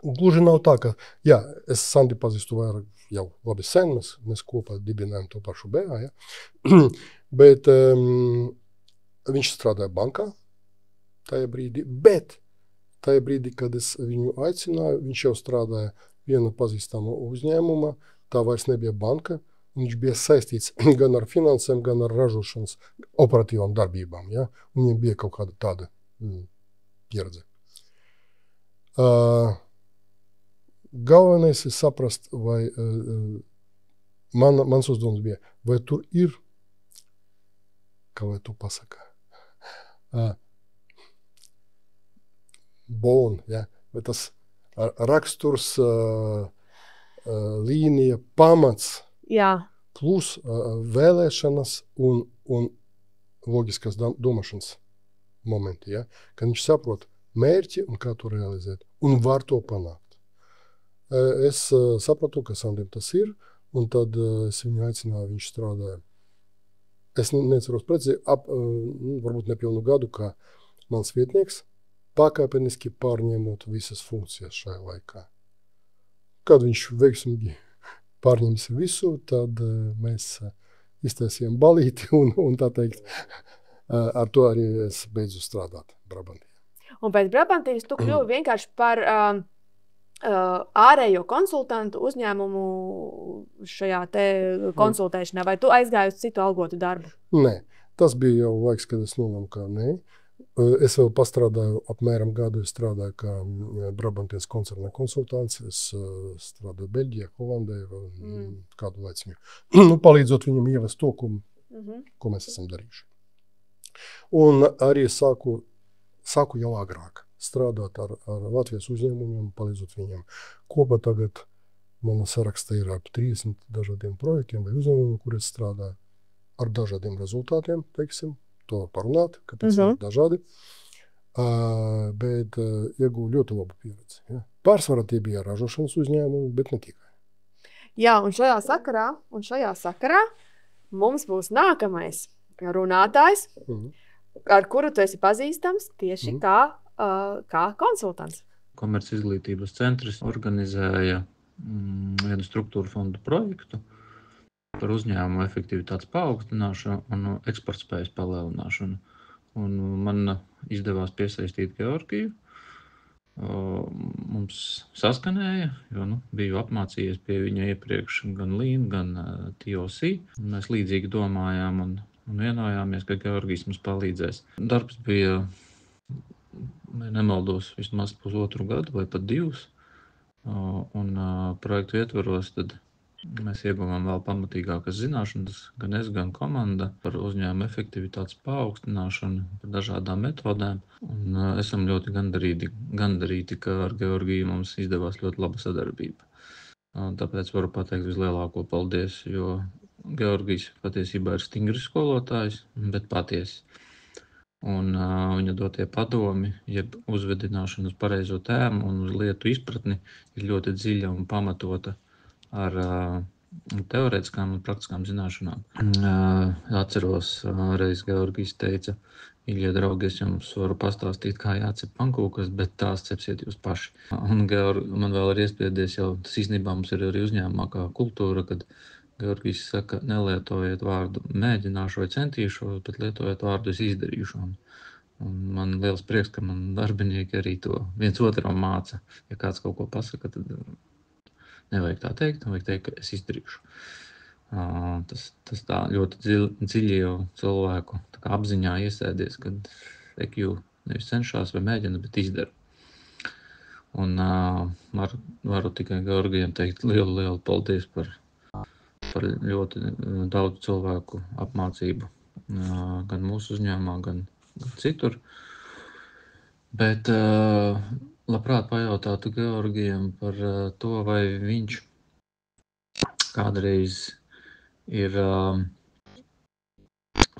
Gluži nav tā, ka, jā, es Sandi pazīstu vairāk jau labi sen, mēs kopā dibinājām to pašu BA, ja? Bet viņš strādāja bankā tajā brīdī, bet tajā brīdī, kad es viņu aicināju, viņš jau strādāja viena pazīstama uzņēmuma, tā vairs nebija banka, un viņš bija saistīts gan ar finansēm, gan ar ražošanas operatīvām darbībām, ja? Un viņam bija kaut kāda tāda pieredze. Galvenais ir saprast, vai mans uzdevums bija, vai tur ir, kā lai to pasaka, ja? Vai tas raksturs, līnija, pamats, plus vēlēšanas un loģiskas domāšanas momenti, ja? Kad viņš saprot mērķi un kā to realizēt, un var to panākt. Es sapratu, ka Sandim tas ir, un tad es viņu aicināju, viņš strādāja. Es neceros precīzi, varbūt nepilnu gadu, kā mans vietnieks, pakāpeniski pārņemot visas funkcijas šajā laikā. Kad viņš veiksmīgi pārņems visu, tad mēs iztaisījām balīti un tā teikt, ar to arī es beidzu strādāt Brabantijā. Un pēc Brabantijas tu kļuvi vienkārši par ārējo konsultantu uzņēmumu šajā te konsultēšanā, vai tu aizgāji uz citu algotu darbu? Nē, tas bija jau laiks, kad es nolēmu, ka nē. Es vēl pastrādāju, apmēram gadu es strādāju kā Brabantijas koncerna konsultants, es strādāju Beļģijā, Holandē, kādu laiciņu. Palīdzot viņam ievest to, ko mēs esam darījuši. Un arī sāku jau agrāk. strādāt ar Latvijas uzņēmumiem, palīdzot viņiem. Kopā tagad mana saraksta ir ap 30 dažādiem projektiem vai uzņēmumiem, kur es strādāju ar dažādiem rezultātiem, teiksim, to var parunāt, kāpēc ir dažādi, bet iegūju ļoti labu pieredzi. Ja. Pārsvarā tie bija ražošanas uzņēmumi, bet ne tikai. Jā, un šajā sakarā mums būs nākamais runātājs, ar kuru tu esi pazīstams tieši kā konsultants. Komerc izglītības centrs organizēja vienu struktūru fondu projektu par uzņēmumu efektivitātes paaugstināšanu un eksportspējas palielināšanu. Un man izdevās piesaistīt Georgiju. Mums saskanēja, jo biju apmācījies pie viņa iepriekš gan Lean, gan TOC. Mēs līdzīgi domājām un vienojāmies, ka Georgijs mums palīdzēs. Darbs bija, nemaldos, vismaz 1,5 gadu vai pat 2. Un projektu ietvaros tad mēs ieguvām vēl pamatīgākas zināšanas, gan es, gan komanda par uzņēmumu efektivitātes paaugstināšanu, par dažādām metodēm. Un esam ļoti gandarīti, ka ar Georgiju mums izdevās ļoti laba sadarbība. Tāpēc varu pateikt vislielāko paldies, jo Georgijs patiesībā ir stingrs skolotājs, bet patiesi. Un viņa dotie padomi, jeb uzvedināšana uz pareizo tēmu un uz lietu izpratni ir ļoti dziļa un pamatota ar teorētiskām un praktiskām zināšanām. Atceros, reiz Georgijs teica, Iļie draugi, es jums varu pastāstīt, kā jācep pankūkas, bet tās cepsiet jūs paši. Un man vēl ir iespiedies jau, tas īstenībā mums ir arī uzņēmumā kā kultūra, kad Georgijs saka, nelietojiet vārdu mēģināšu vai centīšu, bet lietojiet vārdu es izdarīšu. Un man liels prieks, ka man darbinieki arī to viens otram māca. Ja kāds kaut ko pasaka, tad nevajag tā teikt, vajag teikt, ka es izdarīšu. Tas tā ļoti dziļi jau cilvēku apziņā iesēdies, kad EQ nevis cenšās vai mēģina, bet izdara. Un varu tikai Georgijam teikt lielu paldies par ļoti daudz cilvēku apmācību, gan mūsu uzņēmumā, gan citur. Bet labprāt pajautātu Georgijam par to, vai viņš kādreiz ir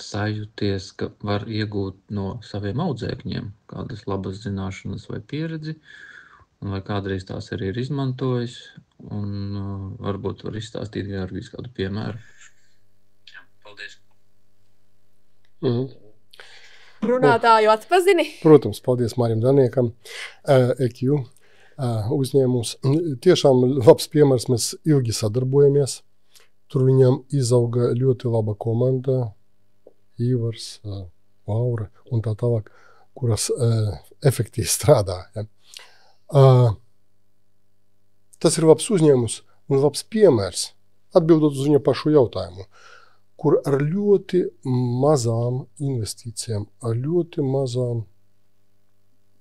sajūties, ka var iegūt no saviem audzēkņiem kādas labas zināšanas vai pieredzi, un vai kādreiz tās arī ir izmantojis, un varbūt var izstāstīt Georgijs kādu piemēru. Jā, paldies. Runātāju atpazini? Protams, paldies Mārim Daniekam, EQ uzņēmums. Tiešām labs piemērs, mēs ilgi sadarbojamies. Tur viņam izauga ļoti laba komanda, Ivars, Laura un tā tālāk, kuras efektīvi strādā. Ja. Tas ir labs uzņēmums un labs piemērs, atbildot uz viņa pašu jautājumu, kur ar ļoti mazām investīcijām, ar ļoti mazām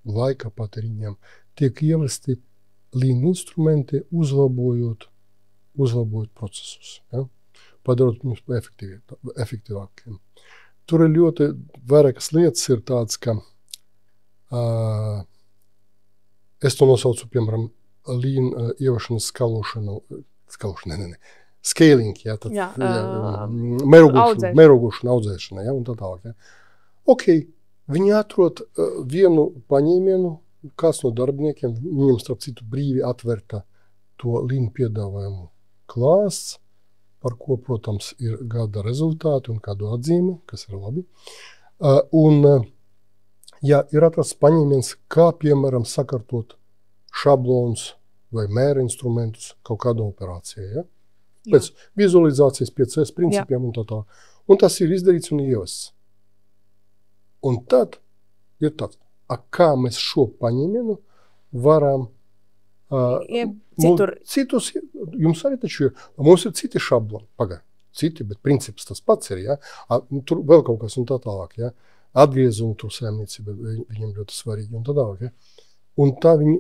laika patēriņiem tiek ievesti Lean instrumenti, uzlabojot procesus, ja? Padarot viņus efektīvākiem. Tur ir ļoti vairākas lietas ir tāds, ka es to nosaucu, piemēram, Lean ievašanas scaling, ja, tad, mērogošana, audzēšana, ja, un tā tālāk. Ja. Ok, viņi atrod vienu paņēmienu, kāds no darbiniekiem, viņam starp citu brīvi atverta to Lean piedāvājumu klāsts, par ko, protams, ir gada rezultāti un kādu atzīmi, kas ir labi. Ja ir atrasts paņēmiens, kā, piemēram, sakārtot šablonus vai mēra instrumentus kaut kādā operācijā, ja? Pēc vizualizācijas, 5S principiem un tā tā. Un tas ir izdarīts un ievests. Un tad ir tāds, kā mēs šo paņēmienu varam citus, jums arī taču ir, mums ir citi šabloni, citi, bet princips tas pats ir, ja? Tur vēl kaut kas un tā tālāk, ja? Atgriezumu tur saimniecība, viņiem ļoti svarīgi un tā tālāk, ja? Un tā viņi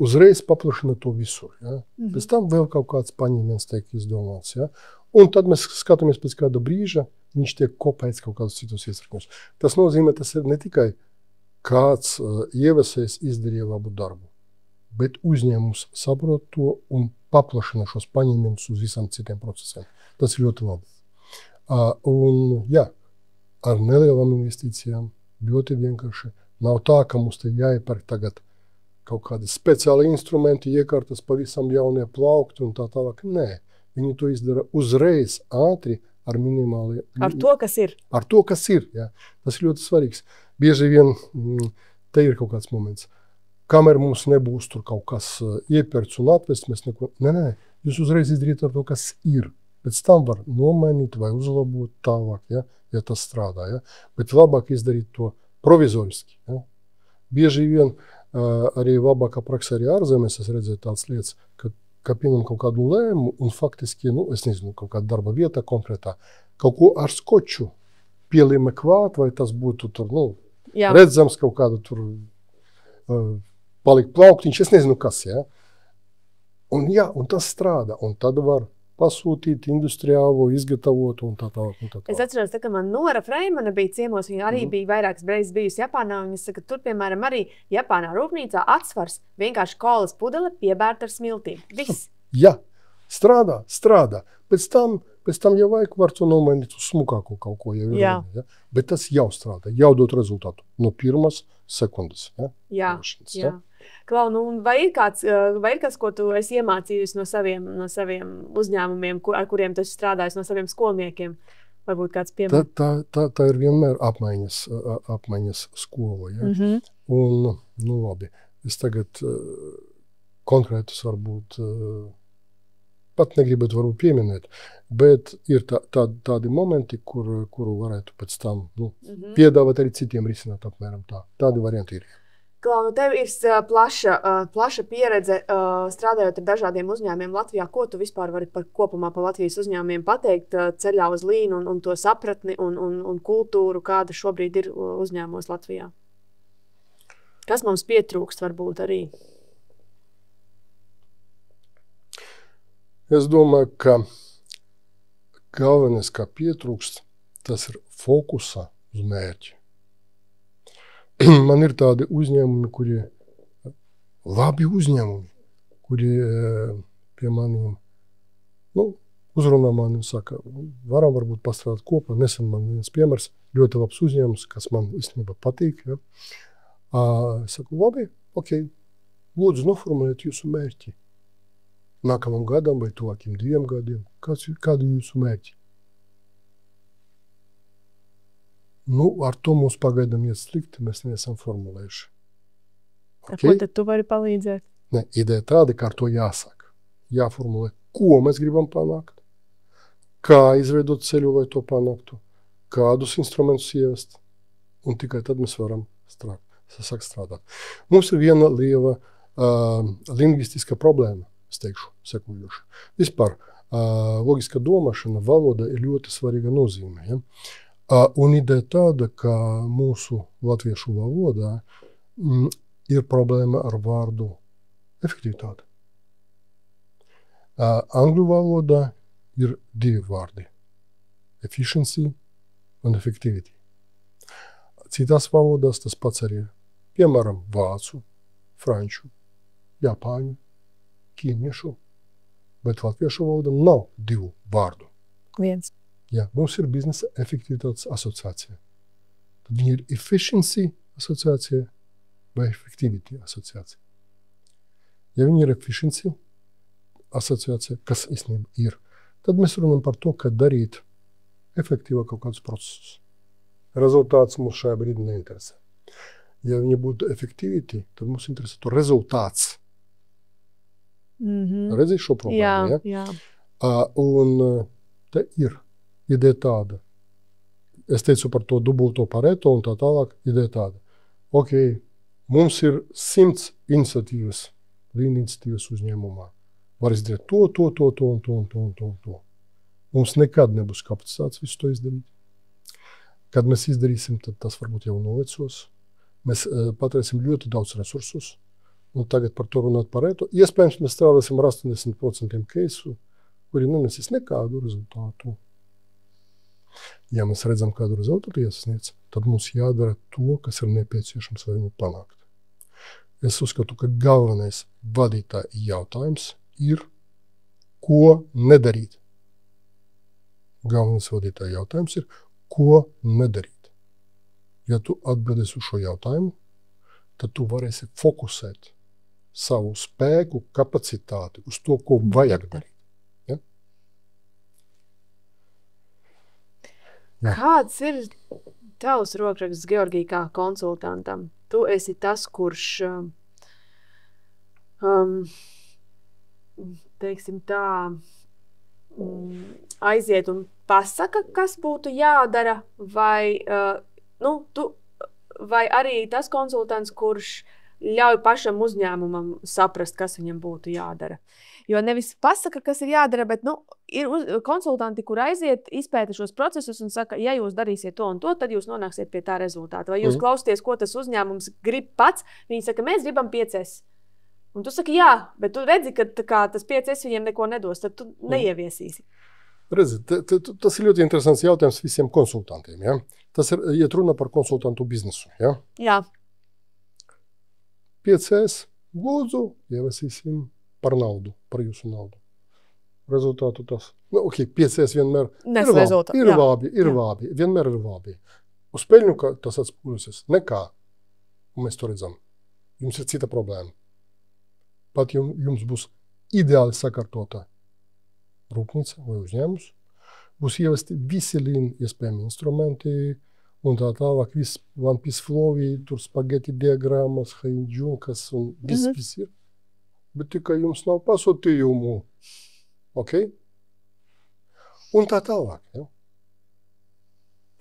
uzreiz paplašina to visur, ja? Pēc tam vēl kaut kāds paņēmiens tiek izdomāts, ja? Un tad mēs skatāmies pēc kāda brīža, viņš tiek kopēts kaut kādus citus iesakņus. Tas nozīmē, tas ir ne tikai kāds ievesējs izdarīja labu darbu. Bet uzņēmums saprot to un paplašina šos paņēmienus uz visam citiem procesiem. Tas ir ļoti labi. Un jā, ar nelielām investīcijām ļoti vienkārši. Nav tā, ka mums te jāiepērk tagad kaut kādi speciāli instrumenti, iekārtas pavisam jaunie plaukti un tā tālāk. Nē, viņi to izdara uzreiz, ātri, ar minimāli. Ar to, kas ir. Ar to, kas ir, jā. Tas ir ļoti svarīgs. Bieži vien te ir kaut kāds moments. Kamēr mums nebūs tur kaut kas iepērts un atvests, mēs neko. Nē, jūs uzreiz izdariet ar to, kas ir. Pēc tam var nomainīt vai uzlabot tālāk, ja tas strādā. Ja? Bet labāk izdarīt to provizoriski. Ja? Bieži vien arī labākā praksē arī ārzemēs es redzēju tādas lietas, ka pieņem kaut kādu lēmumu un faktiski, es nezinu, kaut kāda darba vieta konkrētā, kaut ko ar skoču pielīme klāt, vai tas būtu tur, redzams kaut kādu tur palikt plauktiņš, es nezinu kas, ja. Un tas strādā, un tad var pasūtīt industriālo, izgatavot un tā tālāk. Es atceros, ka man Nora Freimana bija ciemos, viņa arī bija vairākas reizes bijusi Japānā, un viņa saka, tur, piemēram, arī Japānā rūpnīcā atsvars vienkārši kolas pudele piebērta ar smiltīm. Viss. Jā, strādā. Pēc tam jau vajag var to nomainīt uz smukāko kaut ko. Ja? Bet tas jau strādā, jau dot rezultātu no pirmas sekundes. Jā. Klau, vai ir kāds, ko tu esi iemācījusi no saviem uzņēmumiem, ar kuriem tu esi strādājis, no saviem skolniekiem? Varbūt kāds piemērs? Tā ir vienmēr apmaiņas skola. Ja? Un, labi, es tagad konkrētus varbūt pat negribētu varbūt pieminēt, bet ir tādi momenti, kuru varētu pēc tam piedāvāt arī citiem risināt apmēram tā. Tādi varianti ir. Klau, tev ir plaša pieredze strādājot ar dažādiem uzņēmumiem Latvijā. Ko tu vispār vari kopumā par Latvijas uzņēmumiem pateikt ceļā uz Lean un to sapratni un kultūru, kāda šobrīd ir uzņēmumos Latvijā? Kas mums pietrūkst varbūt arī? Es domāju, ka galvenais, kā pietrūkst, tas ir fokusa uz mērķi. Man ir tādi uzņēmumi, labi uzņēmumi, kuri pie maniem uzrunā mani un saka, varam varbūt pastrādāt kopā. Nesen man viens piemērs, ļoti labs uzņēmums, kas man īstenībā patīk. Ja? Es saku, labi, ok, lūdzu noformulēt jūsu mērķi. Nākamam gadam vai tuvākiem 2 gadiem. Kādi ir jūsu mērķi? Ar to mums pagaidām iet slikti, mēs neesam formulējuši. Okay? Ko tad tu vari palīdzēt? Ne, ideja tāda, ka ar to jāsaka. Jāformulē, ko mēs gribam panākt, kā izveidot ceļu, lai to panāktu, kādus instrumentus ievest, un tikai tad mēs varam sākt strādāt. Mums ir viena liela lingvistiska problēma, es teikšu, sekojoši. Vispār, logiska domāšana, valoda ir ļoti svarīga nozīme. Ja? Un ideja tāda, ka mūsu latviešu valodā ir problēma ar vārdu efektivitāte. Angļu valodā ir 2 vārdi – efficiency un effectivity. Citās valodās tas pats arī ir. Piemēram, vācu, franču, japāņu, ķīniešu, bet latviešu valodā nav 2 vārdu. Viens. Jā, mums ir biznesa efektivitātes asociācija. Tad viņi ir efficiency asociācija vai effectivity asociācija. Ja viņi ir efficiency asociācija, kas īstenībā ir, tad mēs runājam par to, kā darīt efektīvāk kaut kādus procesus. Rezultāts mums šajā brīdī neinteresē. Ja viņi būtu effectivity, tad mums interesē to rezultāts. Redzi šo problēmu? Jā. Un te ir ideja tāda. Es teicu par to dubulto Pareto un tā tālāk. Ideja tāda. Ok, mums ir 100 iniciatīvas, Lean iniciatīvas uzņēmumā. Var izdarīt to. Mums nekad nebūs kapacitātes visu to izdarīt. Kad mēs izdarīsim, tad tas varbūt jau novecos. Mēs patērēsim ļoti daudz resursus. Un tagad par to runāt Pareto. Iespējams, mēs strādāsim ar 80% keisu, kuri nenesīs nekādu rezultātu. Ja mēs redzam, kādu rezultātu iesniedz, tad mums jādara to, kas ir nepieciešams, lai viņu panākt. Es uzskatu, ka galvenais vadītāja jautājums ir, ko nedarīt. Galvenais vadītāja jautājums ir, ko nedarīt. Ja tu atbildēsi uz šo jautājumu, tad tu varēsi fokusēt savu spēku, kapacitāti uz to, ko vajag darīt. Ja? Jā. Kāds ir tavs rokraksts, Georgij, kā konsultantam? Tu esi tas, kurš, teiksim tā, aiziet un pasaka, kas būtu jādara, vai, vai arī tas konsultants, kurš ļauj pašam uzņēmumam saprast, kas viņam būtu jādara. Jo nevis pasaka, kas ir jādara, bet ir konsultanti, kur aiziet, izpēta šos procesus un saka, ja jūs darīsiet to un to, tad jūs nonāksiet pie tā rezultāta. Vai jūs klausieties, ko tas uzņēmums grib pats, viņi saka, mēs gribam 5S. Un tu saki, jā, bet tu redzi, ka tas 5S viņiem neko nedos, tad tu neieviesīsi. Redzi, tas ir ļoti interesants jautājums visiem konsultantiem. Ja? Tas ir, ja runa par konsultantu biznesu. Ja? Jā. 5S, lūdzu, ieviesīsim par naudu, par jūsu naudu. Rezultātu tas. 5S vienmēr ir labi, vienmēr ir labi. Uz peļņu, ka tas atspūļusies, nekā. Un mēs to redzam. Jums ir cita problēma. Pat jums būs ideāli sakārtota rūpnīca vai uzņēmums, būs ievesti visi iespējami instrumenti un tā tālāk, viss One Piece Flowy, tur spageti diagrammas, haidžunkas un viss ir. Bet tikai jums nav pasūtījumu. Ok? Un tā tālāk. Ja?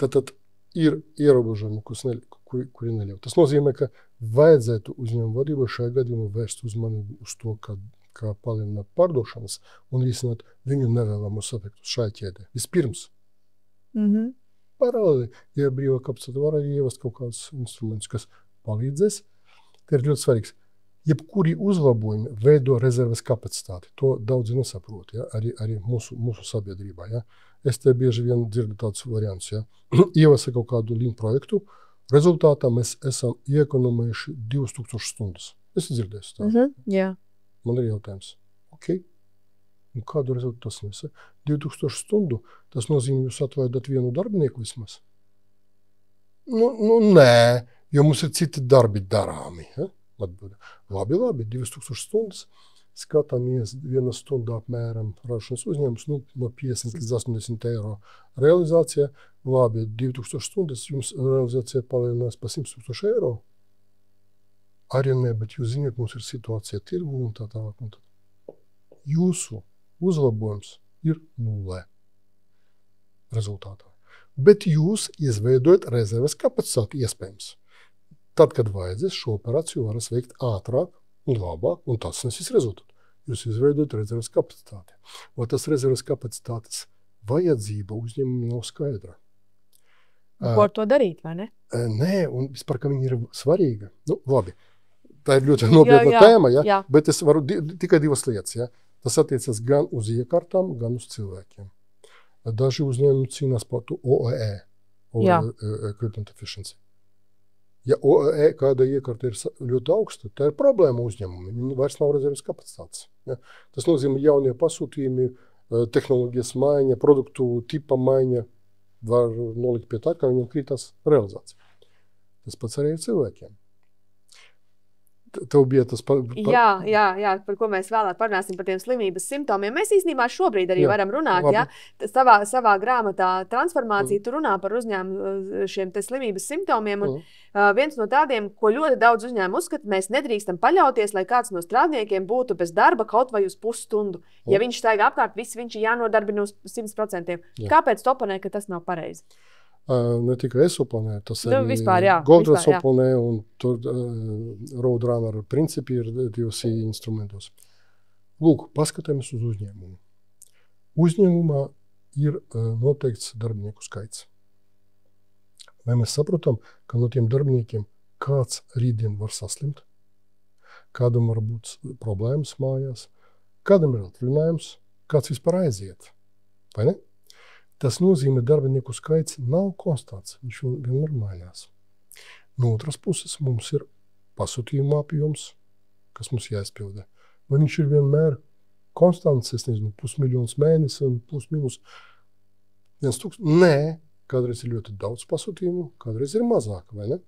Tad ir ierobežojumi, kuri neļauj. Tas nozīmē, ka vajadzētu uzņēmumu vadībai šajā gadījumā vērst uzmanību uz to, kā palielināt pārdošanas un risināt viņu nevēlamus efektus šajā ķēdē. Vispirms. Paralēli, ja brīvā kapacitāte var arī ievest kaut kādus instrumentus, kas palīdzēs. Tā ir ļoti svarīgs. Jebkuri uzlabojumi veido rezerves kapacitāti. To daudzi nesaprot, ja? Arī mūsu sabiedrībā. Ja? Es te bieži vien dzirdu tādus variantus. Ja? Ievesa kaut kādu lean projektu, rezultātā mēs esam iekonomējuši 2000 stundas. Es dzirdēju tā. Jā. Man ir jautājums. Ok. Un kādu rezultātu tas nesa? 2000 stundu, tas nozīmē, jūs atvaidat vienu darbinieku vismaz? Nē, jo mums ir citi darbi darāmi. Ja? Atbilde. Labi, 2000 stundas, skatāmies viena stunda apmēram ražošanas uzņēmums, no 50 līdz 80 eiro realizācija. Labi, 2000 stundas, jums realizācija palielinās pa 100 000 eiro. Arī ne, bet jūs zināt, mums ir situācija tirgu un tā tālāk. Jūsu uzlabojums ir 0 rezultātā. Bet jūs izveidojat rezerves kapacitāti iespējams. Tad, kad vajadzēs, šo operāciju varas veikt ātrāk un labāk, un tas nesīs rezultātu. Jūs izveidojat rezerves kapacitāti. Vai tas rezerves kapacitātes vajadzība uzņēmumam nav skaidra? Ko ar to darīt, vai ne? Nē, un vispār, ka viņi ir svarīga. Labi, tā ir ļoti nopietna tēma, ja? Bet es varu tikai divas lietas. Ja? Tas attiecas gan uz iekārtām, gan uz cilvēkiem. Daži uzņēmumi cīnās par OEE, Equipment Efficiency. Ja OEE kāda iekārta ir ļoti augsta, tā ir problēma uzņēmumiem. Viņam vairs nav rezerves kapacitātes. Ja? Tas nozīmē jaunie pasūtījumi, tehnoloģijas maiņa, produktu tipa maiņa var nolikt pie tā, ka viņam krītās realizācija. Tas pats arī ir cilvēkiem. Tev bija tas Jā, par ko mēs vēlāk parunāsim par tiem slimības simptomiem. Mēs īstenībā šobrīd arī varam runāt. Ja? Savā grāmatā transformācija tu runā par uzņēmumu šiem te slimības simptomiem. Un, viens no tādiem, ko ļoti daudz uzņēmumu uzskata, mēs nedrīkstam paļauties, lai kāds no strādniekiem būtu bez darba kaut vai uz pusstundu. Ja viņš staigā apkārt, viņš ir jānodarbina uz 100%. Kāpēc tu oponē, ka tas nav pareizi? Ne tikai es oponēju, tas arī vispār, Goldrats oponēja, un tur Roadrunner principi ir divas instrumentos. Lūk, paskatāmies uz uzņēmumu. Uzņēmumā ir noteikts darbinieku skaits. Vai mēs saprotam, ka no tiem darbiniekiem kāds rītdien var saslimt, kādam var būt problēmas mājās, kādam ir atvaļinājums, kāds vispār aiziet, vai ne? Tas nozīmē, darbinieku skaits nav konstants, viņš vienmēr mainās. No otras puses mums ir pasūtījuma apjoms, kas mums jāizpildē. Vai viņš ir vienmēr konstants, es nezinu, 500 000 mēnesi un plus minus 1000? Nē, kādreiz ir ļoti daudz pasūtījumu, kādreiz ir mazāk, vai ne?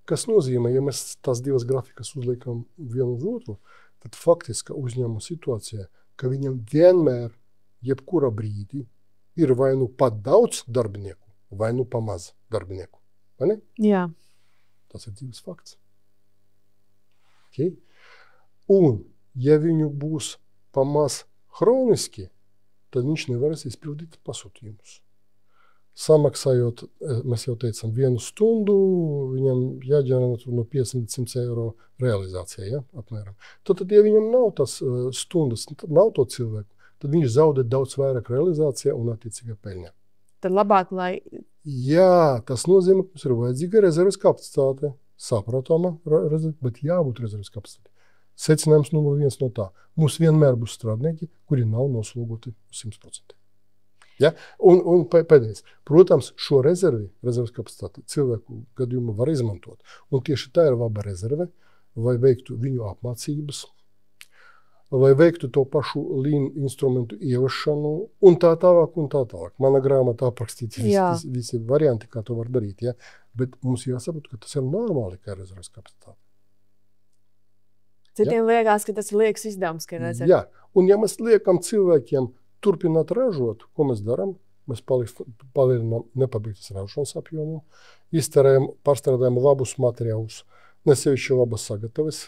Kas nozīmē, ja mēs tās divas grafikas uzliekam vienu uz otru, tad faktiski uzņēmuma situācijā, ka viņam vienmēr, jebkura brīdī, ir vai nu pat daudz darbinieku, vai nu pa maz darbinieku. Vai ne? Jā. Tas ir dzīves fakts. Okay? Un, ja viņu būs pa maz hroniski, tad viņš nevarēs izpildīt pasūtījumus. Samaksājot, mēs jau teicam, 1 stundu, viņam jāģenerē no 50 līdz 100 eiro realizācijā, ja, apmēram. Tad, ja viņam nav tas stundas, tad nav to cilvēku, tad viņš zaudē daudz vairāk realizācijā un attiecīgā peļņā. Tad labāk, lai... Jā, tas nozīmē, ka mums ir vajadzīga rezerves kapacitāte, saprotama rezerves, bet jābūt rezerves kapacitāte. Secinājums numur 1 no tā. Mums vienmēr būs strādnieki, kuri nav noslogoti 100%. Ja? Un pēdējais. Protams, šo rezerves kapacitāti cilvēku gadījumu var izmantot. Un tieši tā ir laba rezerve, vai veiktu viņu apmācības, vai veiktu to pašu lean instrumentu ieviešanu un tā tālāk un tā tālāk. Mana grāmata aprakstīti visi varianti, kā to var darīt. Ja? Bet mums jāsaprot, ka tas ir normāli, kā rezerves kapacitāte. Citiem liekas, ka tas ir liekas izdevums, ka ir rezerve. Jā, un ja mēs liekam cilvēkiem turpināt ražot, ko mēs darām? Mēs palielinām nepabeigtas ražošanas apjomu, izterējam, pārstrādājam labus materiālus, nesevišķi labas sagatavas,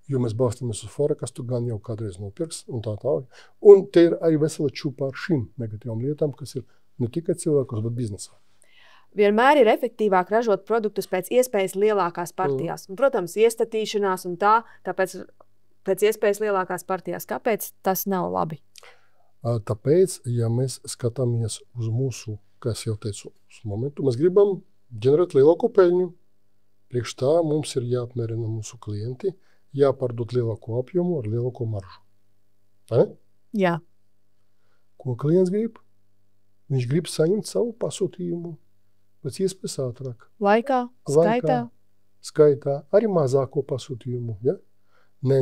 jo mēs balstamies uz forekastu, gan jau kādreiz nopirks un tā tālāk. Un te ir arī vesela čūpa ar šīm negatīvām lietām, kas ir ne tikai cilvēkos, bet biznesā. Vienmēr ir efektīvāk ražot produktus pēc iespējas lielākās partijās. Un, protams, iestatīšanās un tāpēc pēc iespējas lielākās partijās. Kāpēc tas nav labi? Tāpēc, ja mēs skatāmies uz mūsu, kā es jau teicu, uz momentu, mēs gribam ģenerēt lielāko peļņu. Priekš tā mums ir jāapmērina mūsu klienti, jāpārdot lielāko apjomu ar lielāko maržu. Tā ne? Jā. Ko klients grib? Viņš grib saņemt savu pasūtījumu pēc iespējas ātrāk. Laikā, skaitā, arī mazāko pasūtījumu. Ja? Nē,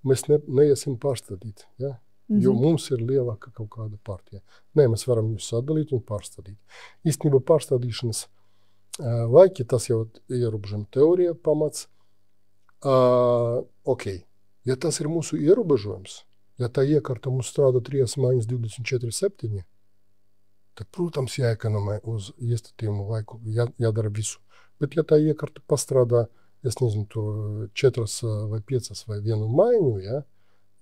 mēs neiesim pārstādīt. Ja? Jo mums ir lielāka kaut kāda partija. Nē, mēs varam jūs sadalīt un pārstādīt. Īstenībā pārstādīšanas laiki, tas jau ierobežojuma teorija pamats. Ja tas ir mūsu ierobežojums, ja tā iekārta mums strādā 3 maiņas 24/7, tad, protams, jāekonomē uz iestatījumu laiku, jādara visu. Bet ja tā iekārta pastrādā, es nezinu, to 4 vai 5 vai 1 maiņu, ja,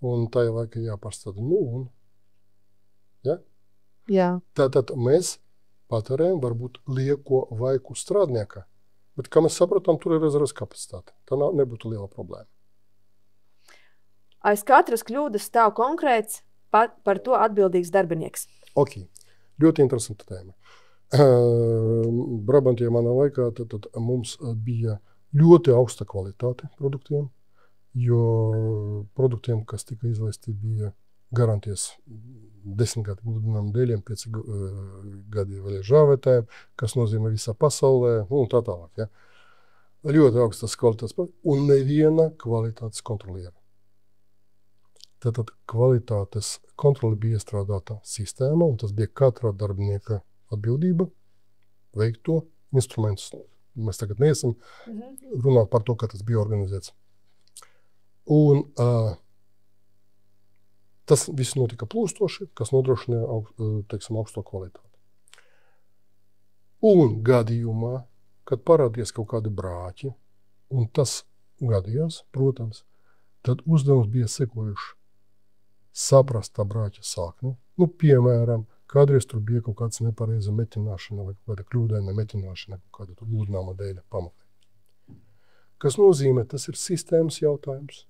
un tā laika jāpārstāda ja? Jā. Tātad mēs patērējam varbūt lieko laiku strādnieka, bet, kā mēs saprotam, tur ir rezerves kapacitāte. Tā nebūtu liela problēma. Aiz katras kļūdas stāv konkrēts par to atbildīgs darbinieks. Ok, ļoti interesanta tēma. Brabantijā manā laikā tad mums bija ļoti augsta kvalitāte produktiem, jo produktiem, kas tika izlaisti, bija garantijas 10 gadu gludinām dēļiem, 5 gadi vēl žāvētājiem, kas nozīmē visā pasaulē, un tā tālāk. Ja? Ļoti augstas kvalitātes un neviena kvalitātes kontroliera. Tātad kvalitātes kontroli bija iestrādāta sistēma, un tas bija katra darbinieka atbildība veikt to instrumentus. Mēs tagad neesam runāt par to, kā tas bija organizēts. Un tas viss notika plūstoši, kas nodrošināja augsto kvalitāti. Un gadījumā, kad parādījās kaut kādi brāķi, un tas gadījās, protams, tad uzdevums bija sekojuši. Saprast tā brāķa sakni. Piemēram, kādreiz tur bija kaut kāds nepareiza metināšana vai kaut kāda kļūdaina metināšana, kaut kāda tur gludināma dēļa pamatē. Kas nozīmē, tas ir sistēmas jautājums.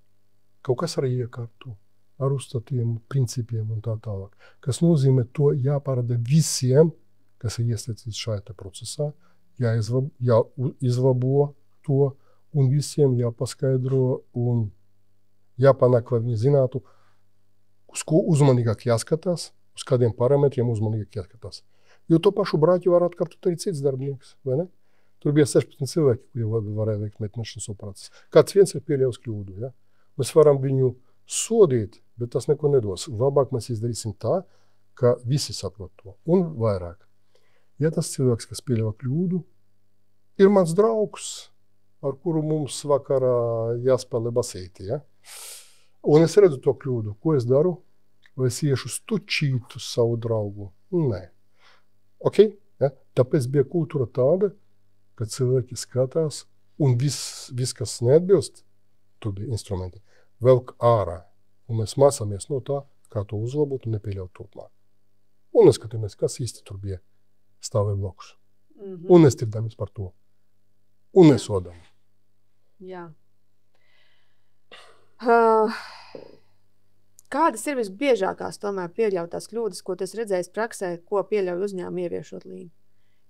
Kaut kas ar iekārtu, ar uzstatiem, principiem un tā tālāk. Kas nozīmē, to jāparāda visiem, kas ir iesaistīts šajā procesā, jāizlabo to un visiem jāpaskaidro un jāpanāk, lai viņi zinātu, uz ko uzmanīgāk jāskatās, uz kādiem parametriem uzmanīgi jāskatās. Jo to pašu brāķi var atkārtot arī cits darbinieks, vai ne? Tur bija 16 cilvēki, kuri varēja veikt meitnešanas operācijas. Kāds viens ir pieļaus kļūdu, ja? Mēs varam viņu sodīt, bet tas neko nedos. Labāk mēs izdarīsim tā, ka visi saprot to. Un vairāk. Ja tas cilvēks, kas pieļauj kļūdu, ir mans draugs, ar kuru mums vakarā jāspēlē basīti, ja? Un es redzu to kļūdu. Ko es daru? Vai es iešu stučītu savu draugu? Nē. Ok? Ja? Tāpēc bija kultūra tāda, kad cilvēki skatās un viss, kas neatbilst, tur bija instrumenti, velk ārā. Un mēs mācāmies no tā, kā to uzlabot un nepieļaut turpmāk. Un neskatāmies, kas īsti tur bija stāvē blakus. Un nestirdamies par to. Un nesodam. Jā. Kādas ir visbiežākās tomēr pieļautās kļūdas, ko tu esi redzējis praksē, ko pieļauj uzņēmumi ieviešot līnu?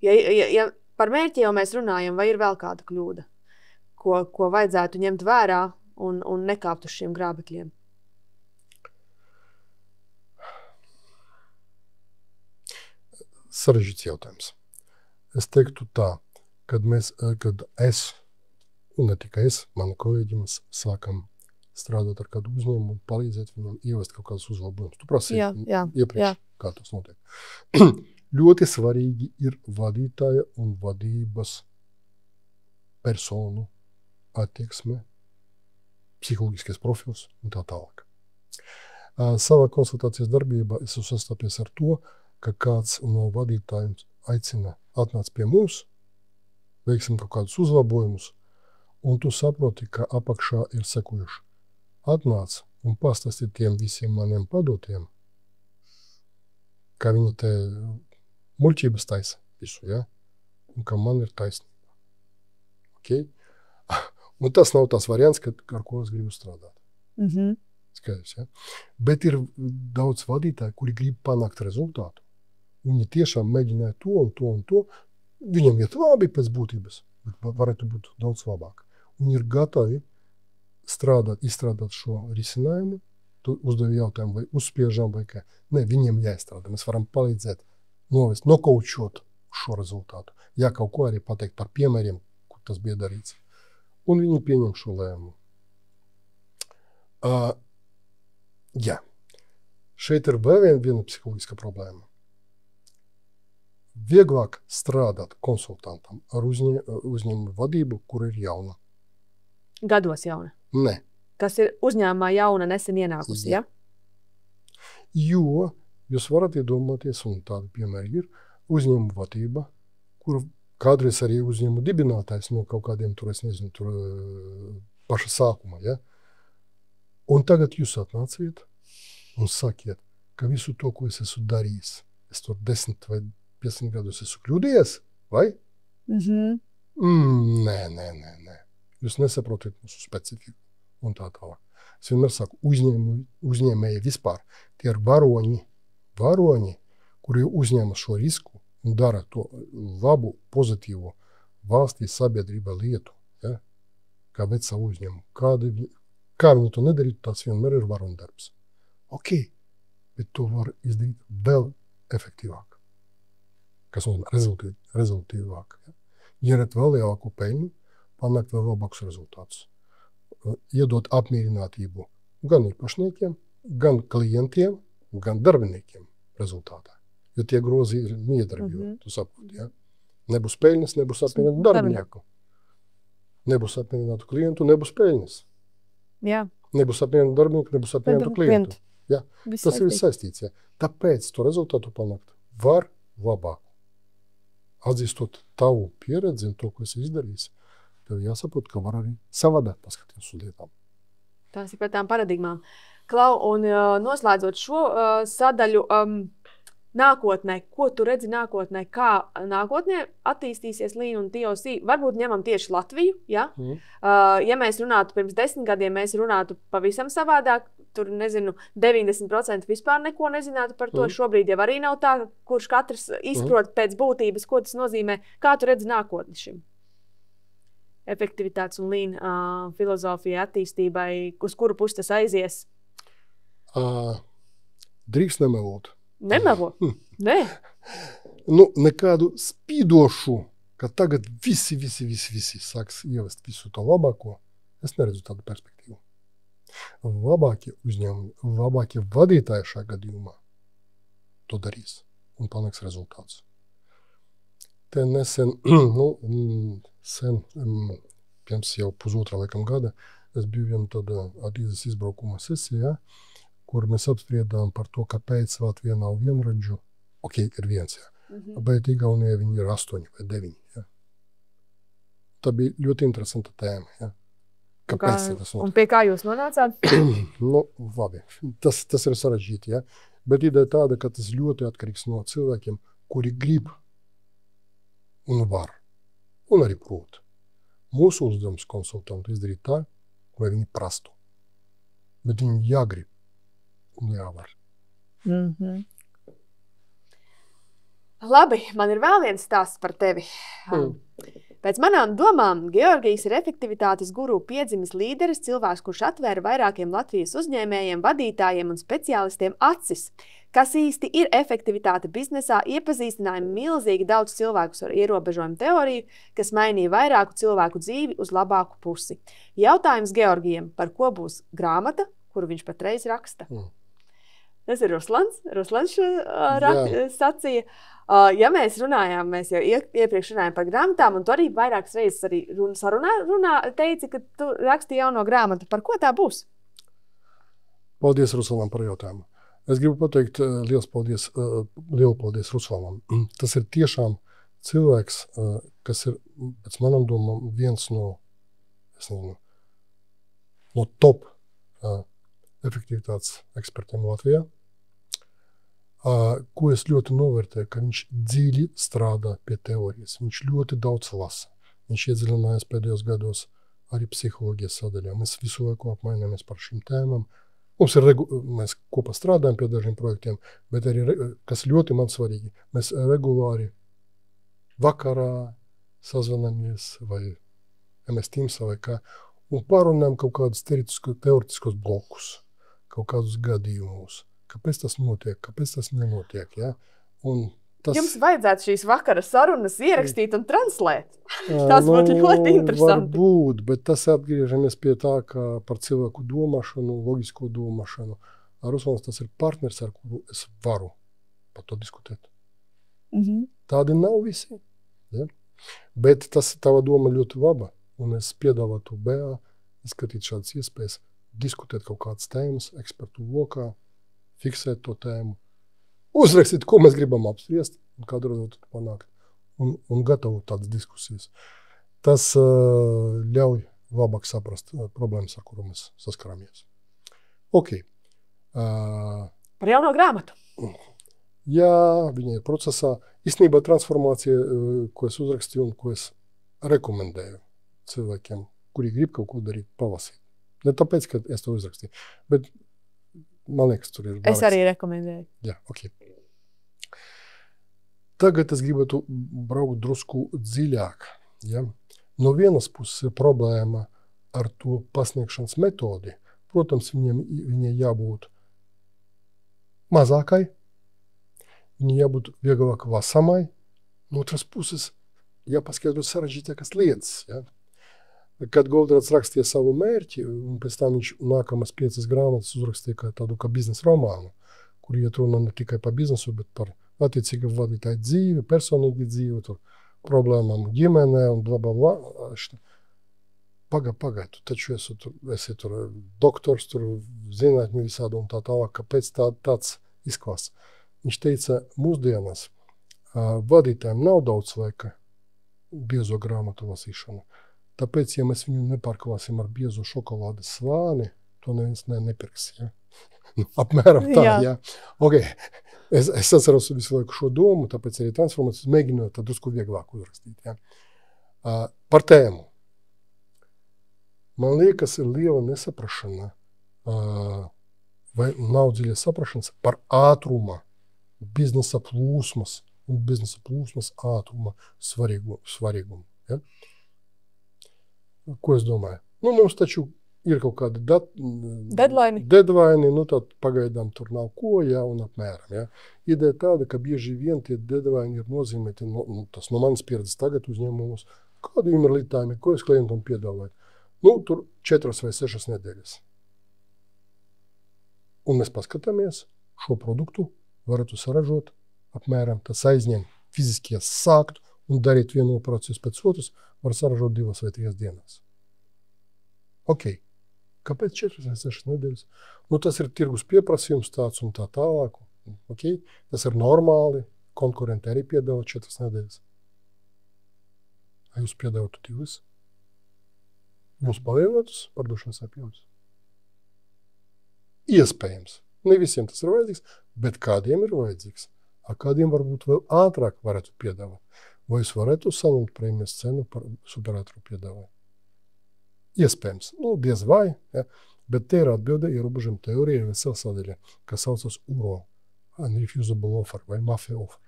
Ja par mērķi jau mēs runājam, vai ir vēl kāda kļūda, ko vajadzētu ņemt vērā un nekāpt uz šiem grābekļiem? Sarežģīts jautājums. Es teiktu tā, kad es, un ne tikai es, mani kolēģi, mēs sākam strādāt ar kādu uzņēmumu un palīdzēt viņam ievest kaut kādus uzlabojumus. Tu prasīji iepriekš, kā tas notiek. Ļoti svarīgi ir vadītāja un vadības personu attieksme, psiholoģiskais profils un tā tālāk. Savā konsultācijas darbībā es sastapies ar to, ka kāds no vadītājiem aicina atnāc pie mums, veiksim kaut kādus uzlabojumus, un tu saproti, ka apakšā ir sekojuši. Atnāc un pastāsti tiem visiem maniem padotiem, ka viņi te muļķības taisa visu, ja? Un ka man ir taisnība. Okay? Un tas nav tās variants, ar ko es gribu strādāt. Skaidrs, ja? Bet ir daudz vadītāji, kuri grib panākt rezultātu. Viņi tiešām mēģināja to un to un to. Viņam iet labi pēc būtības, bet varētu būt daudz labāk. Viņi ir gatavi izstrādāt šo risinājumu. Tu uzdevi jautājumu, vai uzspiežam, vai kā. Nē, viņiem jāizstrādā. Mēs varam palīdzēt novest, nokaučot šo rezultātu. Jā, kaut ko arī pateikt par piemēriem, kur tas bija darīts. Un viņi pieņem šo lēmumu. Jā. Šeit ir vēl viena psiholoģiska problēma. Vieglāk strādāt konsultantam ar uzņēmumu vadību, kur ir jauna. Gados jauna? Nē. Kas ir uzņēmumā jauna, nesen ienākusi, ja? Jo jūs varat iedomāties, un tādi piemēri ir, uzņēmuma vadība, kur kādreiz arī uzņēmuma dibinātājs no kaut kādiem tur, es nezinu, tur paša sākuma, ja? Un tagad jūs atnāciet un sakiet, ka visu to, ko es esmu darījis, es tur 10 vai 15 gadus esmu kļūdījies, vai? Nē. Jūs nesaprotat mūsu specifiku un tā tālāk. Es vienmēr saku, uzņēmēji vispār, tie ir varoņi, kuri uzņēma šo risku un dara to labu, pozitīvu valstī sabiedrībā lietu, ja? Kā veic savu uzņēmumu. Kā viņi to nedarītu, tas vienmēr ir varoņu darbs. Ok, bet to var izdarīt vēl efektīvāk. Kas nozīmē rezultīvāk. Ja? Ierēt vēl lielāku peļņu, panākt vēl labākus rezultātus. Iedot apmierinātību gan īpašniekiem, gan klientiem, gan darbiniekiem rezultātā. Jo tie grozi ir miedarbība, tu saproti, ja? Nebūs peļņas, nebūs apmierinātu darbinieku. Nebūs apmierinātu klientu, nebūs peļņas. Jā. Nebūs apmierinātu darbinieku, nebūs apmierinātu klientu. Ja? Tas ir saistīts. Ja? Tāpēc to rezultātu panākt var labāk. Atzīstot tavu pieredzi un to, ko esi izdarījis, tev jāsaprot, ka var arī savādāk paskatīties uz lietām. Tās ir par tām paradigmām. Klau, un noslēdzot šo sadaļu nākotnē, ko tu redzi nākotnē, kā nākotnē attīstīsies Lean un TOC? Varbūt ņemam tieši Latviju, ja? Ja mēs runātu pirms 10 gadiem, mēs runātu pavisam savādāk, tur, nezinu, 90% vispār neko nezinātu par to. Šobrīd jau arī nav tā, kurš katrs izprot pēc būtības, ko tas nozīmē. Kā tu redzi nākotni šim? Efektivitātes un Lean filozofija attīstībai, uz kuru pusi tas aizies? Drīkst nemelot. Nemelo. Nē. Nu, nekādu spīdošu, ka tagad visi sāks ievest visu to labāko. Es neredzu tādu perspektīvu. Labākie uzņēmumi, labākie vadītāji šajā gadījumā to darīs un panāks rezultātus. Te nesen, pirms jau pusotra laikam gada, es biju viena tāda Adīzes izbraukuma sesijā, kur mēs apspriedām par to, kāpēc Latvijā nav vienradžu. Ok, ir viens, jā. Bet Igaunijā viņi ir 8 vai 9. Jā. Tā bija ļoti interesanta tēma. Jā. Kāpēc tas un pie kā jūs nonācāt? Labi, tas ir sarežģīti, jā. Bet ideja tāda, ka tas ļoti atkarīgs no cilvēkiem, kuri grib un var, un arī prot. Mūsu uzdevums konsultantu izdarīt tā, lai viņi prastu. Bet viņi jāgrib un jāvar. Labi, man ir vēl viens stāsts par tevi. Pēc manām domām, Georgijs ir efektivitātes guru piedzimis līderis, cilvēks, kurš atvēra vairākiem Latvijas uzņēmējiem, vadītājiem un speciālistiem acis. Kas īsti ir efektivitāte biznesā, iepazīstināja milzīgi daudz cilvēkus ar ierobežojumu teoriju, kas mainīja vairāku cilvēku dzīvi uz labāku pusi. Jautājums Georgijam, par ko būs grāmata, kuru viņš patreiz raksta? Tas ir Ruslans sacīja. Ja mēs runājām, mēs jau iepriekš runājām par grāmatām, un tu arī vairākas reizes arī teici, ka tu raksti jauno grāmatu. Par ko tā būs? Paldies Ruslanam par jautājumu. Es gribu pateikt lielu paldies Ruslanam. Tas ir tiešām cilvēks, kas ir, pēc manam domām, viens no top efektivitātes ekspertiem Latvijā. Ko es ļoti novērtēju, ka viņš dziļi strādā pie teorijas. Viņš ļoti daudz lasa. Viņš iedziļinājās pēdējos gados arī psiholoģijas sadaļā. Mēs visu laiku apmaināmies par šīm tēmām. Mēs kopā strādājam pie dažiem projektiem, bet arī, kas ļoti man svarīgi, mēs regulāri vakarā sazvanamies vai MS Teamsā vai kā, un pārunājam kaut kādus teoretiskos blokus, kaut kādus gadījumus. Kāpēc tas notiek, kāpēc tas nenotiek, ja? Jums vajadzētu šīs vakara sarunas ierakstīt un translēt. Tas būtu ļoti interesanti. Varbūt, bet tas atgriežamies pie tā, ka par cilvēku domāšanu, loģisko domāšanu. Ruslans tas ir partners, ar kuru es varu par to diskutēt. Tādi nav visi. Ja? Bet tas tava doma ļoti laba, un es piedāvātu BA izskatīt šādas iespējas, diskutēt kaut kādas tēmas ekspertu lokā, fiksēt to tēmu, uzrakstīt, ko mēs gribam apspriest, un kādu rezultātu panākt, un gatavot tādas diskusijas. Tas ļauj labāk saprast problēmas, ar kuru mēs saskaramies. Ok. Par jauno grāmatu. Jā, viņa ir procesā. Īstenībā transformācija, ko es uzrakstīju un ko es rekomendēju cilvēkiem, kuri grib kaut ko darīt, palasīt. Ne tāpēc, ka es to uzrakstīju, bet man liekas, tur ir vārds. Es arī rekomendēju. Jā, ok. Tagad es gribētu braukt drusku dziļāk. Ja? No vienas puses ir problēma ar to pasniegšanas metodi. Protams, viņai jābūt mazākai, viņai jābūt vieglāk lasamai. No otras puses jāpaskaidro sarežģītākas lietas. Ja? Kad Goldrats rakstīja savu mērķi, un pēc tam viņš nākamas 5 grāmatas uzrakstīja kā biznesa romānu, kur iet runa ne tikai par biznesu, bet par attiecīgi vadītāju dzīvi, personīgi dzīvi, tur problēmām ģimenē un blablabla. Pagaid, tu taču esi tur doktors, tur zinātņi visādi un tā tālāk, kāpēc tāds izklāsts. Viņš teica, mūsdienās vadītājiem nav daudz laika biezo grāmatu lasīšanu. Tāpēc, ja mēs viņu nepārklāsim ar biezu šokolādes slāni, to neviens nepirks. Ja? Apmēram tā, jā. Okay. Es atceros visu laiku šo domu, tāpēc arī transformācijas mēģinot tad drusku vieglāk uzrakstīt. Ja? Par tēmu. Man liekas, ir liela nesaprašana vai nav dziļa saprašanas par ātruma, biznesa plūsmas un biznesa plūsmas ātruma svarīgumu. Ja? Ko es domāju? Mums taču ir kaut kādi Deadline. nu tad pagaidām tur nav ko, jā, un apmēram, jā. Ideja tāda, ka bieži vien tie deadline ir nozīmēti, tas no manas pieredzes tagad uzņēmumos, kādu viņam ir līdājumi, ko es klientam piedāvāju. Tur 4 vai 6 nedēļas. Un mēs paskatāmies, šo produktu varētu saražot apmēram, tas aizņem fiziski sākt un darīt vienu operāciju pēc otras, var saražot 2 vai 3 dienās. Ok. Kāpēc 4 vai 6 nedēļas? Tas ir tirgus pieprasījums tāds un tā tālāk. Ok. Tas ir normāli. Konkurenti arī piedāvā 4 nedēļas. Jūs piedāvātu 2? Jums palielinātus pārdošanas apjoms? Iespējams. Ne visiem tas ir vajadzīgs, bet kādiem ir vajadzīgs. Kādiem varbūt vēl ātrāk varētu piedāvāt. Vai jūs varētu saņemt prēmijas cenu par superātru piedāvājumu? Iespējams. Diez vai, ja? Bet te ir atbilde ierobežojuma teorija vesela sadaļa, kas saucas URO, Unrefusable Offer vai Mafia Offer.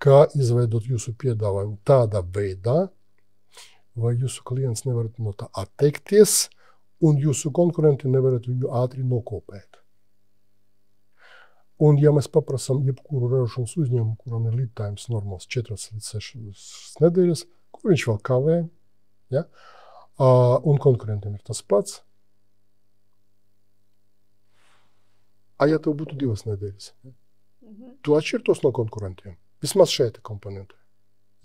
Kā izveidot jūsu piedāvājumu tādā veidā, vai jūsu klients nevarat no tā atteikties, un jūsu konkurenti nevarat viņu ātri nokopēt. Un ja mēs paprasam jebkuru ražošanas uzņēmumu, kuram ir lead times normāls 4 līdz 6 nedēļas, kur viņš vēl kavē, ja? Un konkurentiem ir tas pats. Ja tev būtu 2 nedēļas, ja? Tu atšķirtos no konkurentiem? Vismaz šeit komponentē.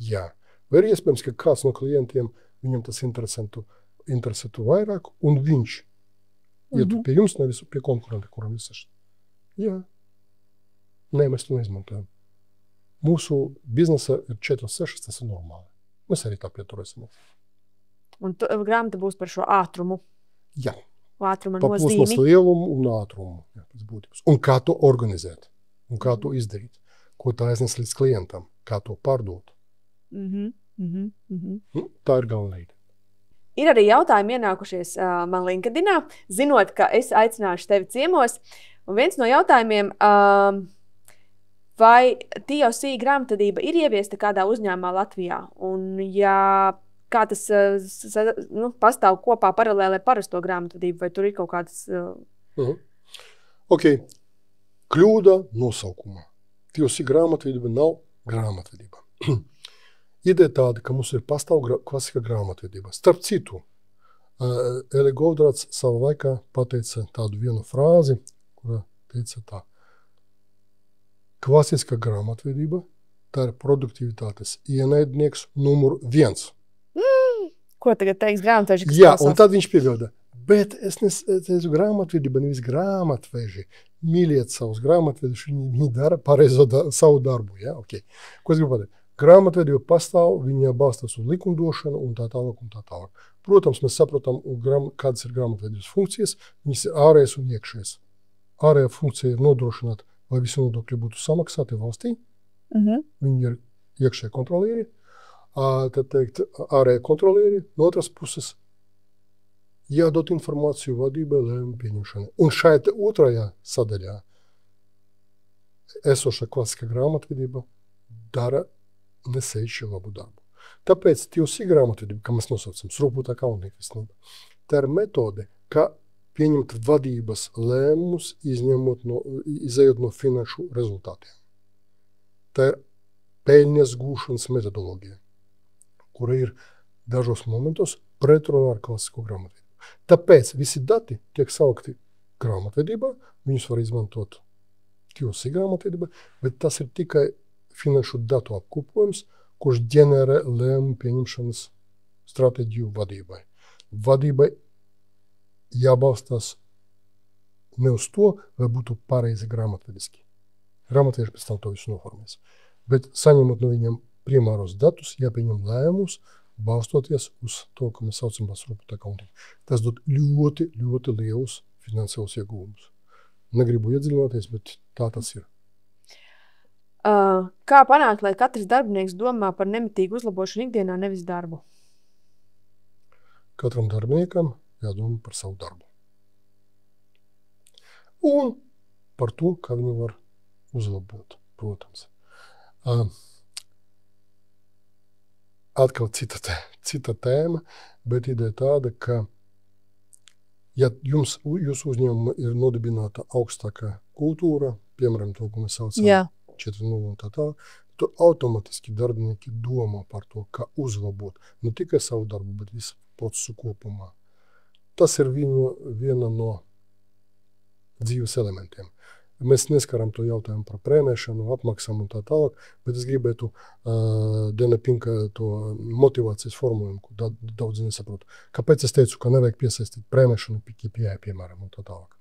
Jā. Vai ir iespējams, ka kāds no klientiem, viņam tas interesētu vairāk, un viņš ietu pie jums, nevis pie konkurenta, kuram jūs esat? Jā. Nē, mēs to neizmantojam. Mūsu biznesa ir 4-6, tas ir normāli. Mēs arī tā pieturēsimies. Un grāmata būs par šo ātrumu. Jā. Ātruma Pa nozīmi. plūsmas lielumu un ātrumu. Jā, pēc būtības. Un kā to organizēt. Un kā to izdarīt. Ko tā aiznes līdz klientam. Kā to pārdot. Tā ir galvenā ideja. Ir arī jautājumi ienākušies man LinkedInā, zinot, ka es aicināšu tevi ciemos. Un viens no jautājumiem, vai TOC grāmatvedība ir ieviesta kādā uzņēmumā Latvijā? Un ja kā tas pastāv kopā paralēli ar parasto grāmatvedību, vai tur ir kaut kādas... Ok. Kļūda nosaukumā. TOC grāmatvedība nav grāmatvedība. Ideja tāda, ka mums ir pastāv klasika grāmatvedība. Starp citu, Eli Goldrats savā laikā pateica tādu vienu frāzi, kura teica tā. Klasiska grāmatvedība, tā ir produktivitātes ienaidnieks numur 1. Ko tagad teiks grāmatveži, kas Jā, klausās? un tad viņš piebilda, bet es teicu grāmatvedība, nevis grāmatveži. Mīliet savus grāmatvedus, viņi dara pareizo savu darbu. Ja? Okay. Ko es gribu pateikt? Grāmatvedība pastāv, viņa balstās uz likumdošanu un tā tālāk un tā tālāk. Protams, mēs saprotam, kādas ir grāmatvedības funkcijas, viņas ir ārējas un iekšējas. Ārējā funkcija ir nodrošināt, lai visi nodokļi būtu samaksāti valstī. Viņi ir iekšēji kontrolieri. Tad teikt, ārēji kontrolieri, no otras puses jādod informāciju vadībai, lēmumu pieņemšanai. Un šeit otrajā sadaļā esoša klasiska grāmatvedība dara nesējuši labu darbu. Tāpēc TOC grāmatvedība, kā mēs nosaucam, srūpūtā kaunīgvisnība, tā ir metode, kā pieņemt vadības lēmumus, izējot no finanšu rezultātiem. Tā ir peļņas gūšanas metodoloģija, kura ir dažos momentos pretrunā ar klasisko grāmatvedību. Tāpēc visi dati tiek saukti grāmatvedībā, viņus var izmantot TOC grāmatvedībā, bet tas ir tikai finanšu datu apkopojums, kurš ģenerē lēmumu pieņemšanas stratēģiju vadībai. Vadībai jābalstās ne uz to, vai būtu pareizi grāmatvediski. Grāmatveži pēc tam to visu noformēs. Bet saņemot no viņiem primāros datus, jāpieņem lēmumus, balstoties uz to, ko mēs saucam par srūpūtā kauntību. Tas dod ļoti, ļoti lielus finansiālus iegūmus. Negribu iedziļināties, bet tā tas ir. Kā panākt, lai katrs darbinieks domā par nemitīgu uzlabošanu ikdienā, nevis darbu? Katram darbiniekam jādomā par savu darbu. Un par to, kā viņu var uzlabot, protams. Atkal cita tēma, bet ideja tāda, ka Ja jūsu uzņēmuma ir nodibināta augstākā kultūra, piemēram, to, ko mēs saucam 4.0 un tā, tad automatiski darbinieki domā par to, kā uzlabot ne tikai savu darbu, bet visu procesu kopumā. Tas ir viena no dzīves elementiem. Mēs neskaram to jautājumu par prēmēšanu, apmaksām un tā tālāk, bet es gribētu Dena Pinka to motivācijas formulējumu, ko daudz nesaprotu. Kāpēc es teicu, ka nevajag piesaistīt prēmēšanu KPI, piemēram, un tā tālāk.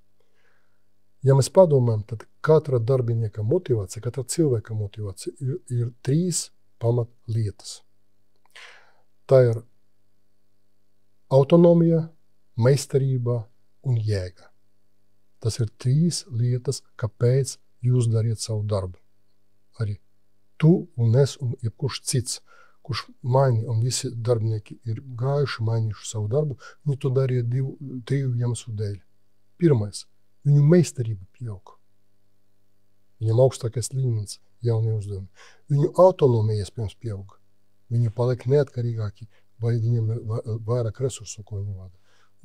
Ja mēs padomājam, tad katra darbinieka motivācija, katra cilvēka motivācija ir 3 pamatlietas. Tā ir autonomija, meistarība un jēga. Tas ir 3 lietas, kāpēc jūs dariet savu darbu. Arī tu un es un jebkurš cits, kurš maini, un visi darbinieki ir gājuši, mainījuši savu darbu, viņi to darīja 3 iemeslu dēļ. Pirmais, viņu meistarība pieaug. Viņam augstākais līmenis, jaunie uzdevumi. Viņu autonomija iespējams pieaug. Viņi paliek neatkarīgāki, vai viņiem ir vairāk resursu, ko viņi vada.